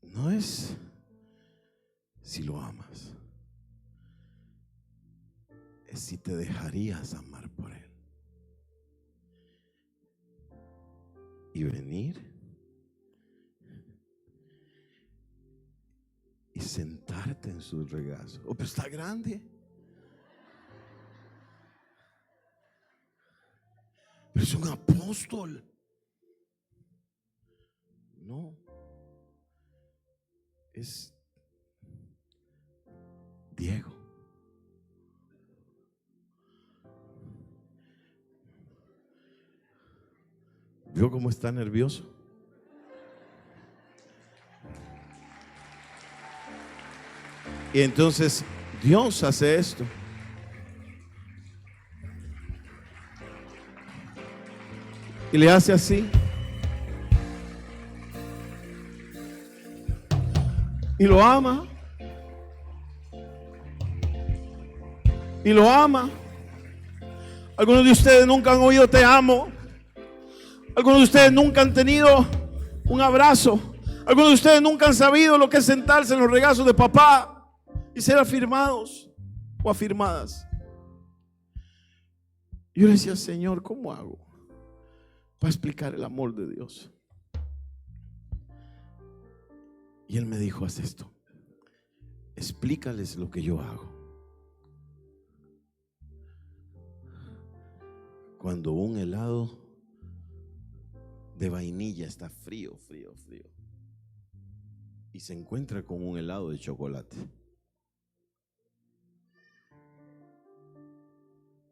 S1: No es si lo amas, es si te dejarías amar por Él y venir y sentarte en su regazo. Oh, pero está grande. Pero es un apóstol. No, es Diego. ¿Vio cómo está nervioso? Y entonces Dios hace esto. Y le hace así. Y lo ama. Y lo ama. Algunos de ustedes nunca han oído te amo. Algunos de ustedes nunca han tenido un abrazo. Algunos de ustedes nunca han sabido lo que es sentarse en los regazos de papá y ser afirmados o afirmadas. Yo le decía, Señor, ¿cómo hago para explicar el amor de Dios? Y Él me dijo, haz esto. Explícales lo que yo hago. Cuando un helado de vainilla está frío y se encuentra con un helado de chocolate,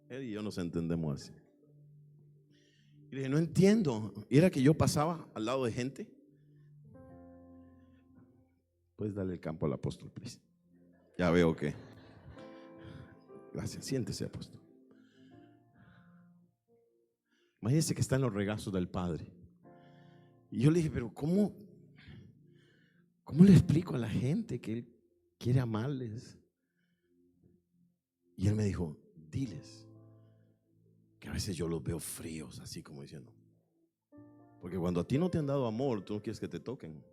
S1: él y yo nos entendemos así. Y le dije, no entiendo. Y era que yo pasaba al lado de gente. Puedes darle el campo al apóstol, please. Ya veo que. Gracias, siéntese, apóstol. Imagínense que está en los regazos del Padre. Y yo le dije, pero ¿cómo le explico a la gente que Él quiere amarles? Y Él me dijo, diles que a veces yo los veo fríos, así como diciendo. Porque cuando a ti no te han dado amor, tú no quieres que te toquen.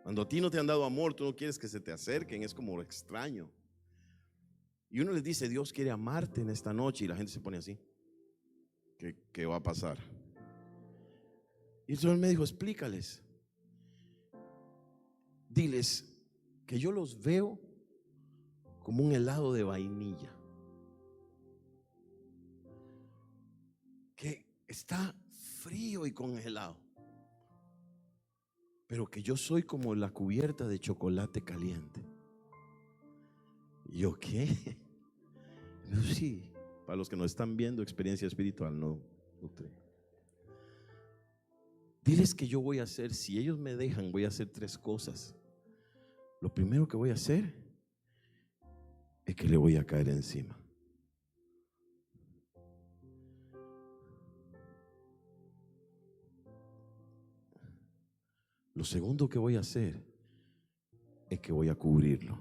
S1: Cuando a ti no te han dado amor, tú no quieres que se te acerquen, es como lo extraño. Y uno les dice, Dios quiere amarte en esta noche, y la gente se pone así. ¿Qué va a pasar? Y el Señor me dijo, explícales. Diles que yo los veo como un helado de vainilla, que está frío y congelado, pero que yo soy como la cubierta de chocolate caliente. ¿Y yo qué? No, sí, para los que nos están viendo, experiencia espiritual, no doctrina. Diles que yo voy a hacer, si ellos me dejan, voy a hacer 3 cosas. Lo primero que voy a hacer es que le voy a caer encima. Lo segundo que voy a hacer es que voy a cubrirlo.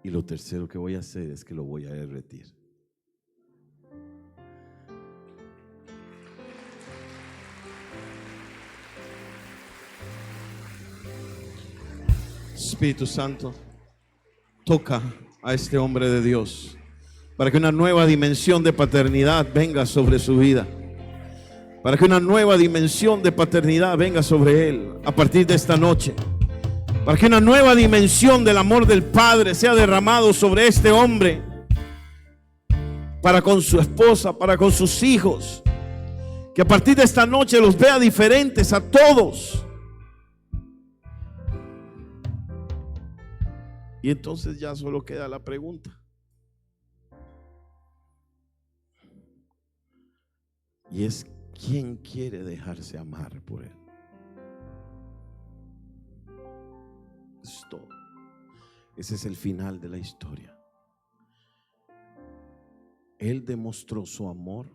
S1: Y lo tercero que voy a hacer es que lo voy a derretir. Espíritu Santo, toca a este hombre de Dios para que una nueva dimensión de paternidad venga sobre su vida, para que una nueva dimensión de paternidad venga sobre él a partir de esta noche, para que una nueva dimensión del amor del Padre sea derramado sobre este hombre, para con su esposa, para con sus hijos, que a partir de esta noche los vea diferentes a todos. Y entonces ya solo queda la pregunta. Y es, ¿quién quiere dejarse amar por Él? Es todo. Ese es el final de la historia. Él demostró su amor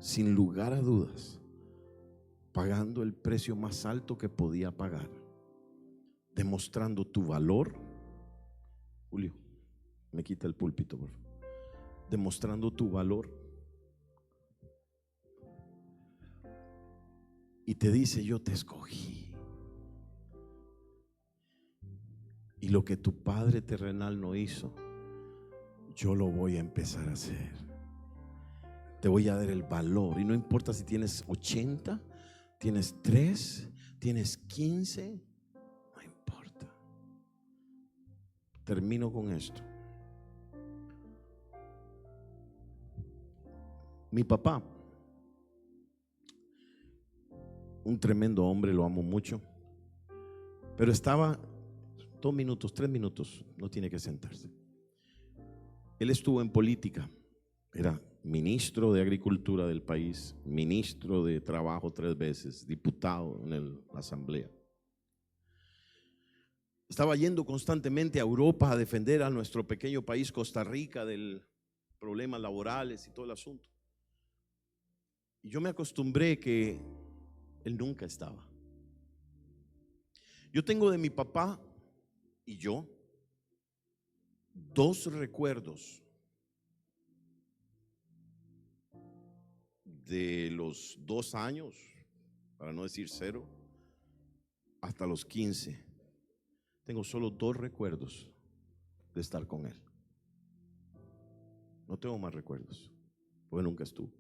S1: sin lugar a dudas, pagando el precio más alto que podía pagar, demostrando tu valor. Julio, me quita el púlpito, por favor. Demostrando tu valor. Y te dice, yo te escogí. Y lo que tu padre terrenal no hizo, yo lo voy a empezar a hacer. Te voy a dar el valor. Y no importa si tienes 80, tienes 3, tienes 15, no importa. Termino con esto. Mi papá, un tremendo hombre, lo amo mucho, pero estaba 2 minutos, 3 minutos, no tiene que sentarse. Él estuvo en política, era ministro de Agricultura del país, ministro de Trabajo 3 veces, diputado en la asamblea. Estaba yendo constantemente a Europa a defender a nuestro pequeño país, Costa Rica, del problemas laborales y todo el asunto. Y yo me acostumbré que él nunca estaba. Yo tengo de mi papá y yo 2 recuerdos de los 2 años, para no decir 0, hasta los 15. Tengo solo 2 recuerdos de estar con él. No tengo más recuerdos, porque nunca estuvo.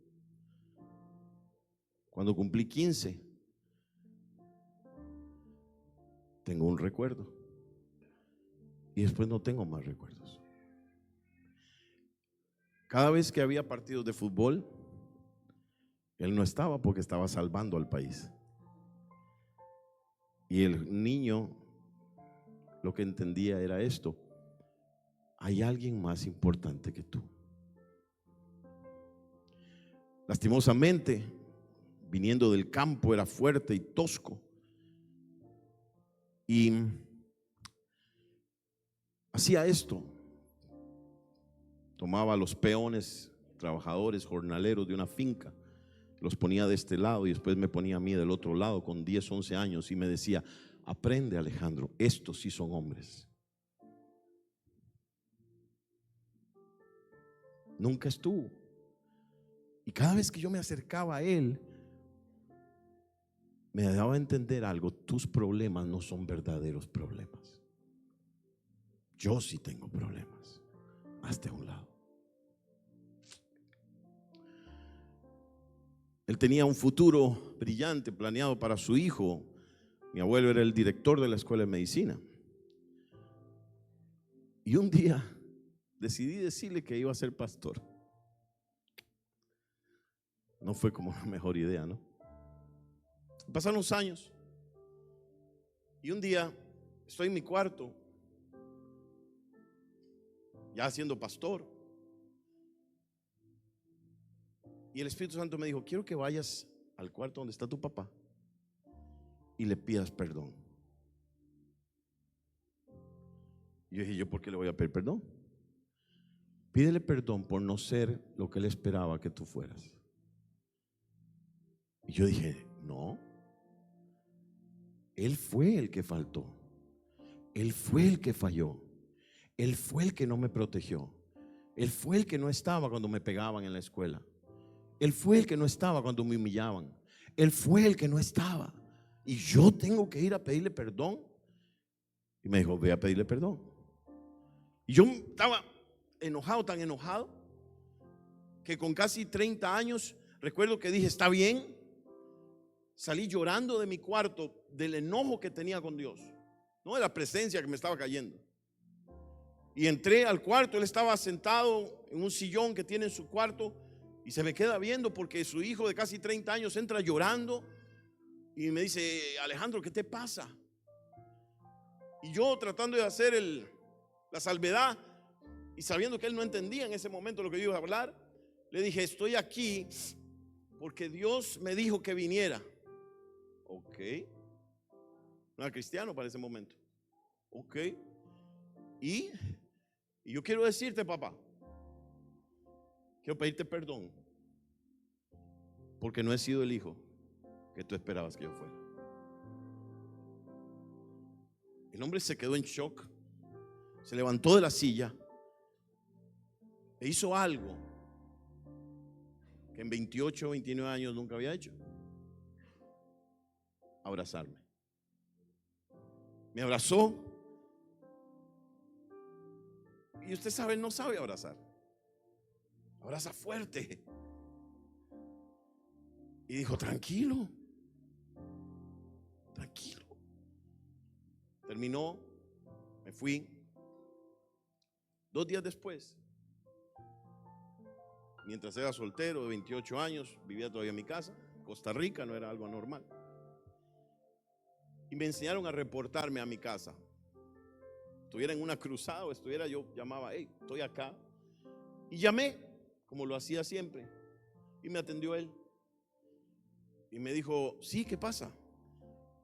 S1: Cuando cumplí 15, tengo un recuerdo. Y después no tengo más recuerdos. Cada vez que había partidos de fútbol, él no estaba porque estaba salvando al país. Y el niño lo que entendía era esto: hay alguien más importante que tú. Lastimosamente, viniendo del campo, era fuerte y tosco. Y hacía esto: tomaba a los peones, trabajadores, jornaleros de una finca, los ponía de este lado y después me ponía a mí del otro lado con 10, 11 años y me decía: aprende, Alejandro, estos sí son hombres. Nunca estuvo. Y cada vez que yo me acercaba a él, me daba a entender algo: tus problemas no son verdaderos problemas. Yo sí tengo problemas. Hazte a un lado. Él tenía un futuro brillante planeado para su hijo. Mi abuelo era el director de la escuela de medicina. Y un día decidí decirle que iba a ser pastor. No fue como la mejor idea, ¿no? Pasaron los años y un día estoy en mi cuarto, ya siendo pastor, y el Espíritu Santo me dijo: quiero que vayas al cuarto donde está tu papá y le pidas perdón. Y yo dije: ¿yo por qué le voy a pedir perdón? Pídele perdón por no ser lo que él esperaba que tú fueras. Y yo dije: no, él fue el que faltó, él fue el que falló, él fue el que no me protegió, él fue el que no estaba cuando me pegaban en la escuela, él fue el que no estaba cuando me humillaban, él fue el que no estaba, y yo tengo que ir a pedirle perdón. Y me dijo: ve a pedirle perdón. Y yo estaba enojado, tan enojado, que con casi 30 años recuerdo que dije: está bien. Salí llorando de mi cuarto del enojo que tenía con Dios, no de la presencia que me estaba cayendo. Y entré al cuarto. Él estaba sentado en un sillón que tiene en su cuarto y se me queda viendo porque su hijo de casi 30 años entra llorando y me dice: Alejandro, ¿qué te pasa? Y yo, tratando de hacer la salvedad y sabiendo que él no entendía en ese momento lo que yo iba a hablar, le dije: estoy aquí porque Dios me dijo que viniera. Ok. No era cristiano para ese momento. Ok. Y yo quiero decirte, papá, quiero pedirte perdón porque no he sido el hijo que tú esperabas que yo fuera. El hombre se quedó en shock, se levantó de la silla e hizo algo que en 28 o 29 años nunca había hecho: abrazarme. Me abrazó Y usted sabe, él no sabe abrazar. Abraza fuerte. Y dijo, tranquilo. Tranquilo. Terminó, me fui. 2 días después, mientras era soltero de 28 años, vivía todavía en mi casa, Costa Rica, no era algo anormal. Y me enseñaron a reportarme a mi casa. Estuviera en una cruzada o estuviera, yo llamaba, hey, estoy acá. Y llamé, como lo hacía siempre. Y me atendió él. Y me dijo, sí, ¿qué pasa?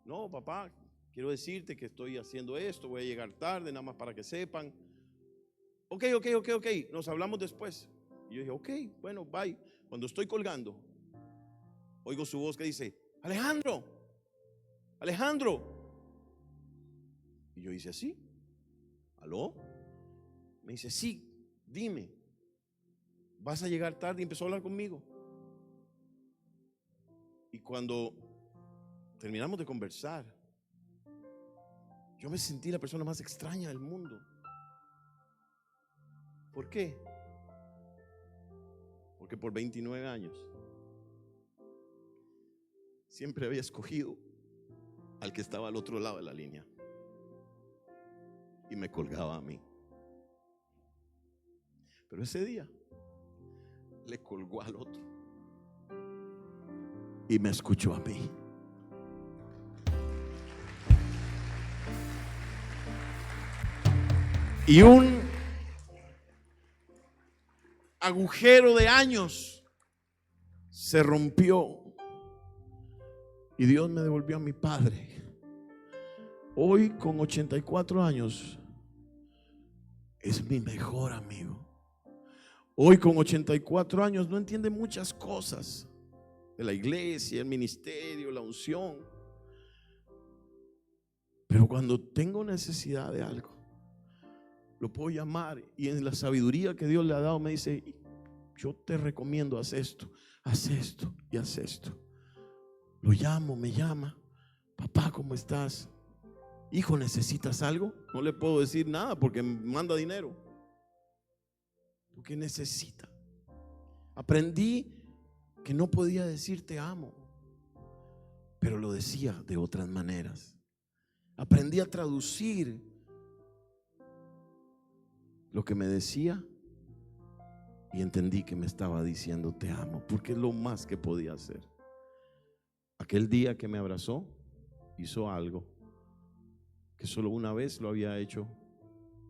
S1: No, papá, quiero decirte que estoy haciendo esto, voy a llegar tarde, nada más para que sepan. Ok, nos hablamos después. Y yo dije, ok, bueno, bye. Cuando estoy colgando, oigo su voz que dice, Alejandro. Y yo hice así, ¿aló? Me dice, sí, dime, ¿vas a llegar tarde? Y empezó a hablar conmigo. Y cuando terminamos de conversar, yo me sentí la persona más extraña del mundo. ¿Por qué? Porque por 29 años siempre había escogido al que estaba al otro lado de la línea y me colgaba a mí. Pero ese día le colgó al otro y me escuchó a mí. Y un agujero de años se rompió y Dios me devolvió a mi padre. Hoy con 84 años es mi mejor amigo. Hoy con 84 años no entiende muchas cosas de la iglesia, el ministerio, la unción. Pero cuando tengo necesidad de algo, lo puedo llamar y en la sabiduría que Dios le ha dado me dice, yo te recomiendo, haz esto y haz esto. Lo llamo, me llama, papá, ¿cómo estás? Hijo, ¿necesitas algo? No le puedo decir nada porque me manda dinero. Porque necesita. Aprendí que no podía decir te amo, pero lo decía de otras maneras. Aprendí a traducir lo que me decía y entendí que me estaba diciendo te amo, porque es lo más que podía hacer. Aquel día que me abrazó, hizo algo que solo una vez lo había hecho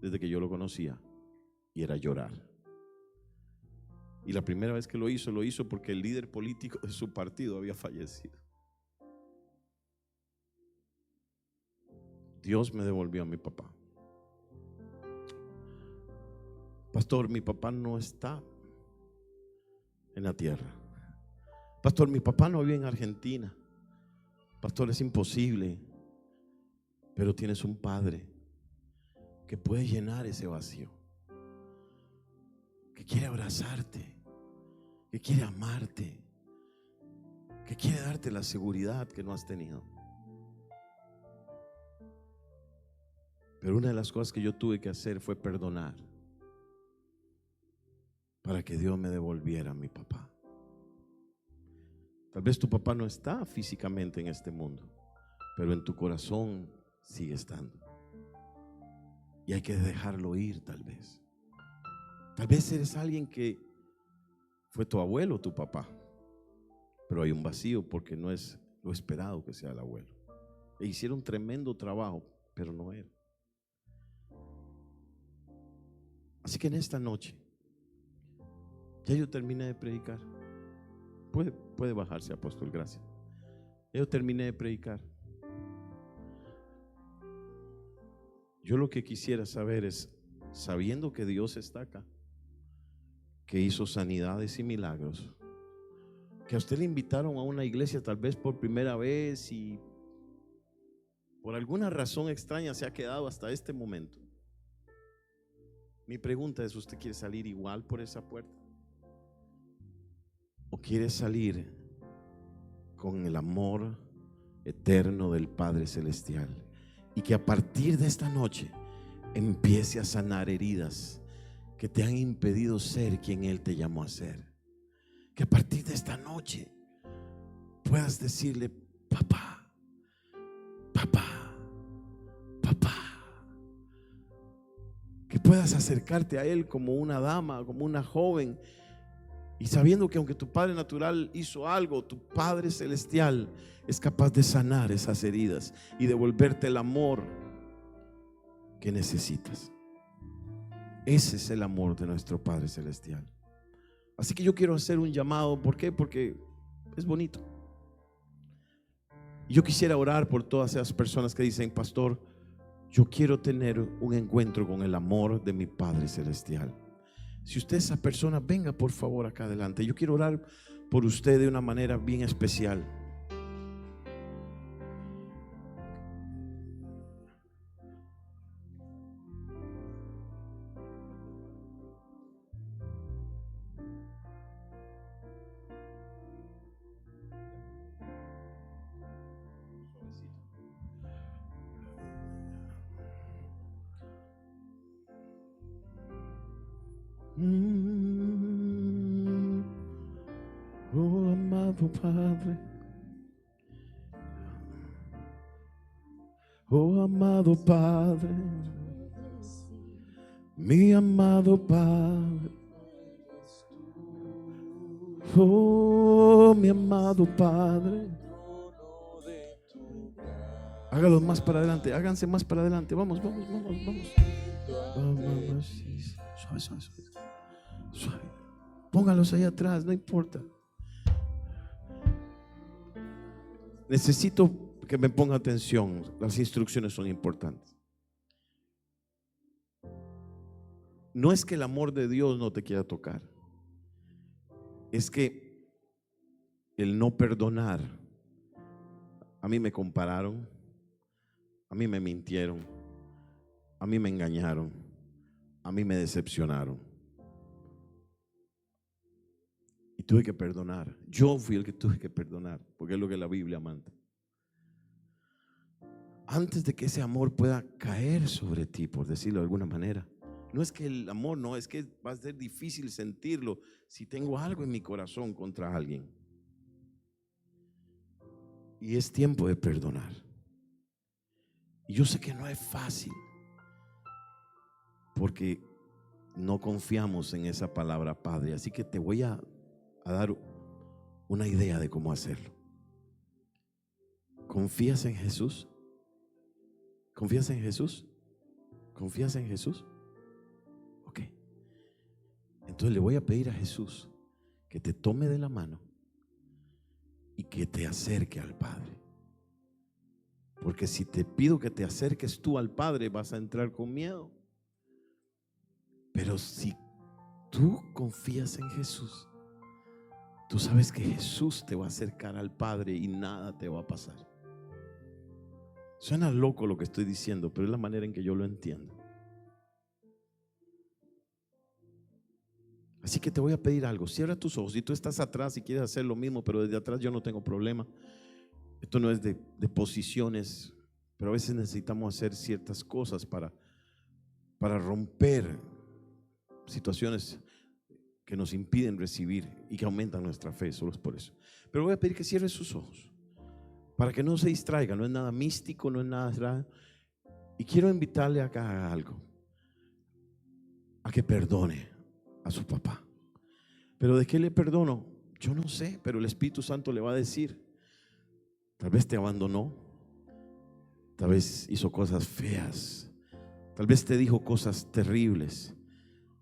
S1: desde que yo lo conocía, y era llorar. Y la primera vez que lo hizo porque el líder político de su partido había fallecido. Dios me devolvió a mi papá. Pastor, mi papá no está en la tierra. Pastor, mi papá no vive en Argentina. Pastor, es imposible. Pero tienes un padre que puede llenar ese vacío, que quiere abrazarte, que quiere amarte, que quiere darte la seguridad que no has tenido. Pero una de las cosas que yo tuve que hacer fue perdonar para que Dios me devolviera a mi papá. Tal vez tu papá no está físicamente en este mundo, pero en tu corazón sigue estando. Y hay que dejarlo ir tal vez. Tal vez eres alguien que fue tu abuelo o tu papá, pero hay un vacío porque no es lo esperado que sea el abuelo. E hicieron tremendo trabajo, pero no era. Así que en esta noche, ya yo terminé de predicar. Puede bajarse, apóstol, gracias. Yo terminé de predicar. Yo lo que quisiera saber es, sabiendo que Dios está acá, que hizo sanidades y milagros, que a usted le invitaron a una iglesia tal vez por primera vez y por alguna razón extraña se ha quedado hasta este momento. Mi pregunta es, ¿usted quiere salir igual por esa puerta? ¿O quiere salir con el amor eterno del Padre Celestial? Y que a partir de esta noche empiece a sanar heridas, que te han impedido ser quien Él te llamó a ser. Que a partir de esta noche puedas decirle: papá, papá, papá. Que puedas acercarte a Él como una dama, como una joven, y sabiendo que aunque tu padre natural hizo algo, tu Padre celestial es capaz de sanar esas heridas y devolverte el amor que necesitas. Ese es el amor de nuestro Padre celestial. Así que yo quiero hacer un llamado. ¿Por qué? Porque es bonito. Yo quisiera orar por todas esas personas que dicen: pastor, yo quiero tener un encuentro con el amor de mi Padre celestial. Si usted es esa persona, venga por favor acá adelante. Yo quiero orar por usted de una manera bien especial. Oh amado Padre, oh amado Padre, mi amado Padre, oh mi amado Padre. Hágalo más para adelante, háganse más para adelante. Vamos, vamos, vamos, vamos. Vamos, suave, suave, suave. Suave. Póngalos ahí atrás, no importa. Necesito que me ponga atención. Las instrucciones son importantes. No es que el amor de Dios no te quiera tocar, es que el no perdonar. A mí me compararon, a mí me mintieron, a mí me engañaron, a mí me decepcionaron. Y tuve que perdonar. Yo fui el que tuve que perdonar, porque es lo que la Biblia manda. Antes de que ese amor pueda caer sobre ti, por decirlo de alguna manera. No es que el amor, no, es que va a ser difícil sentirlo si tengo algo en mi corazón contra alguien. Y es tiempo de perdonar. Y yo sé que no es fácil, porque no confiamos en esa palabra Padre. Así que te voy a dar una idea de cómo hacerlo. ¿Confías en Jesús? ¿Confías en Jesús? ¿Confías en Jesús? Ok. Entonces le voy a pedir a Jesús que te tome de la mano y que te acerque al Padre. Porque si te pido que te acerques tú al Padre, vas a entrar con miedo. Pero si tú confías en Jesús, tú sabes que Jesús te va a acercar al Padre y nada te va a pasar. Suena loco lo que estoy diciendo, pero es la manera en que yo lo entiendo. Así que te voy a pedir algo. Cierra tus ojos. Si tú estás atrás y quieres hacer lo mismo, pero desde atrás, yo no tengo problema. Esto no es de posiciones, pero a veces necesitamos hacer ciertas cosas para romper situaciones que nos impiden recibir y que aumentan nuestra fe. Solo es por eso. Pero voy a pedir que cierre sus ojos para que no se distraiga. No es nada místico, no es nada. Y quiero invitarle acá a algo: a que perdone a su papá. ¿Pero de qué le perdono? Yo no sé, pero el Espíritu Santo le va a decir. Tal vez te abandonó, tal vez hizo cosas feas, tal vez te dijo cosas terribles,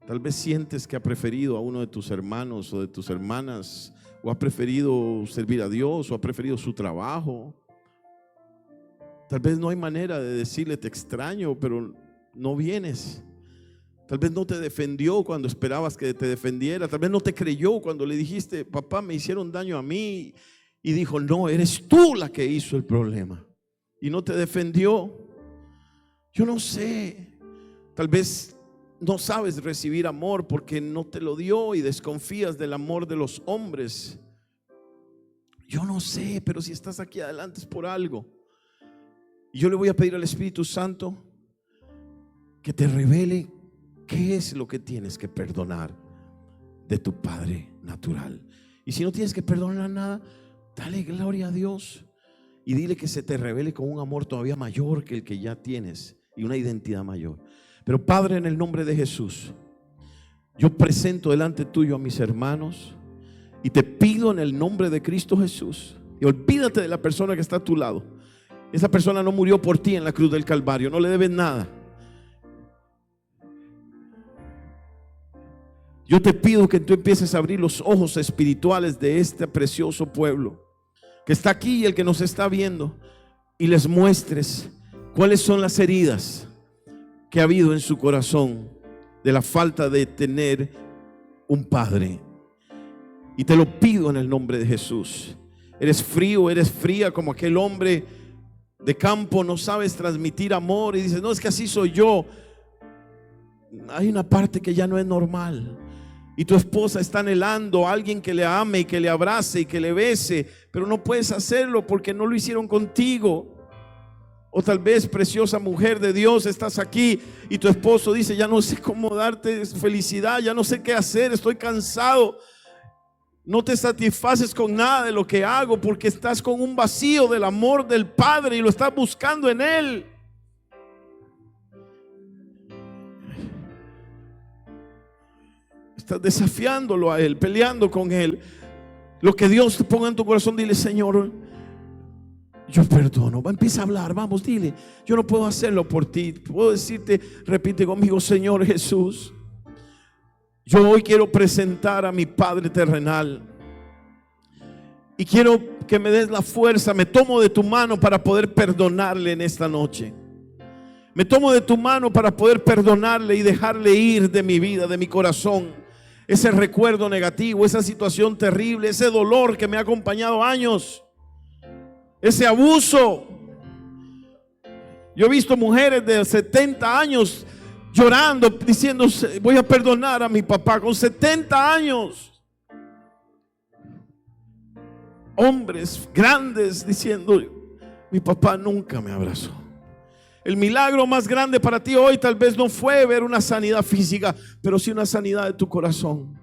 S1: tal vez sientes que ha preferido a uno de tus hermanos o de tus hermanas, o ha preferido servir a Dios, o ha preferido su trabajo. Tal vez no hay manera de decirle: te extraño, pero no vienes. Tal vez no te defendió cuando esperabas que te defendiera. Tal vez no te creyó cuando le dijiste: papá, me hicieron daño a mí. Y dijo: no, eres tú la que hizo el problema. Y no te defendió. Yo no sé. Tal vez no sabes recibir amor porque no te lo dio y desconfías del amor de los hombres. Yo no sé, pero si estás aquí adelante es por algo. Y yo le voy a pedir al Espíritu Santo que te revele ¿Qué es lo que tienes que perdonar de tu padre natural? Y si no tienes que perdonar nada, dale gloria a Dios y dile que se te revele con un amor todavía mayor que el que ya tienes y una identidad mayor. Pero Padre, en el nombre de Jesús, yo presento delante tuyo a mis hermanos y te pido en el nombre de Cristo Jesús, y olvídate de la persona que está a tu lado. Esa persona no murió por ti en la cruz del Calvario, no le debes nada. Yo te pido que tú empieces a abrir los ojos espirituales de este precioso pueblo que está aquí y el que nos está viendo, y les muestres cuáles son las heridas que ha habido en su corazón de la falta de tener un padre. Y te lo pido en el nombre de Jesús. Eres frío, eres fría como aquel hombre de campo, no sabes transmitir amor y dices, no, es que así soy yo. Hay una parte que ya no es normal. Y tu esposa está anhelando a alguien que le ame y que le abrace y que le bese, pero no puedes hacerlo porque no lo hicieron contigo. O tal vez, preciosa mujer de Dios, estás aquí y tu esposo dice, ya no sé cómo darte felicidad, ya no sé qué hacer, estoy cansado. No te satisfaces con nada de lo que hago porque estás con un vacío del amor del Padre y lo estás buscando en Él. Estás desafiándolo a Él, peleando con Él. Lo que Dios te ponga en tu corazón, dile, Señor, yo perdono. Empieza a hablar, vamos, dile, yo no puedo hacerlo por ti. Puedo decirte, repite conmigo, Señor Jesús, yo hoy quiero presentar a mi Padre terrenal y quiero que me des la fuerza. Me tomo de tu mano para poder perdonarle en esta noche. Me tomo de tu mano para poder perdonarle y dejarle ir de mi vida, de mi corazón, ese recuerdo negativo, esa situación terrible, ese dolor que me ha acompañado años, ese abuso. Yo he visto mujeres de 70 años llorando, diciendo, voy a perdonar a mi papá, con 70 años. Hombres grandes diciendo, mi papá nunca me abrazó. El milagro más grande para ti hoy tal vez no fue ver una sanidad física, pero sí una sanidad de tu corazón.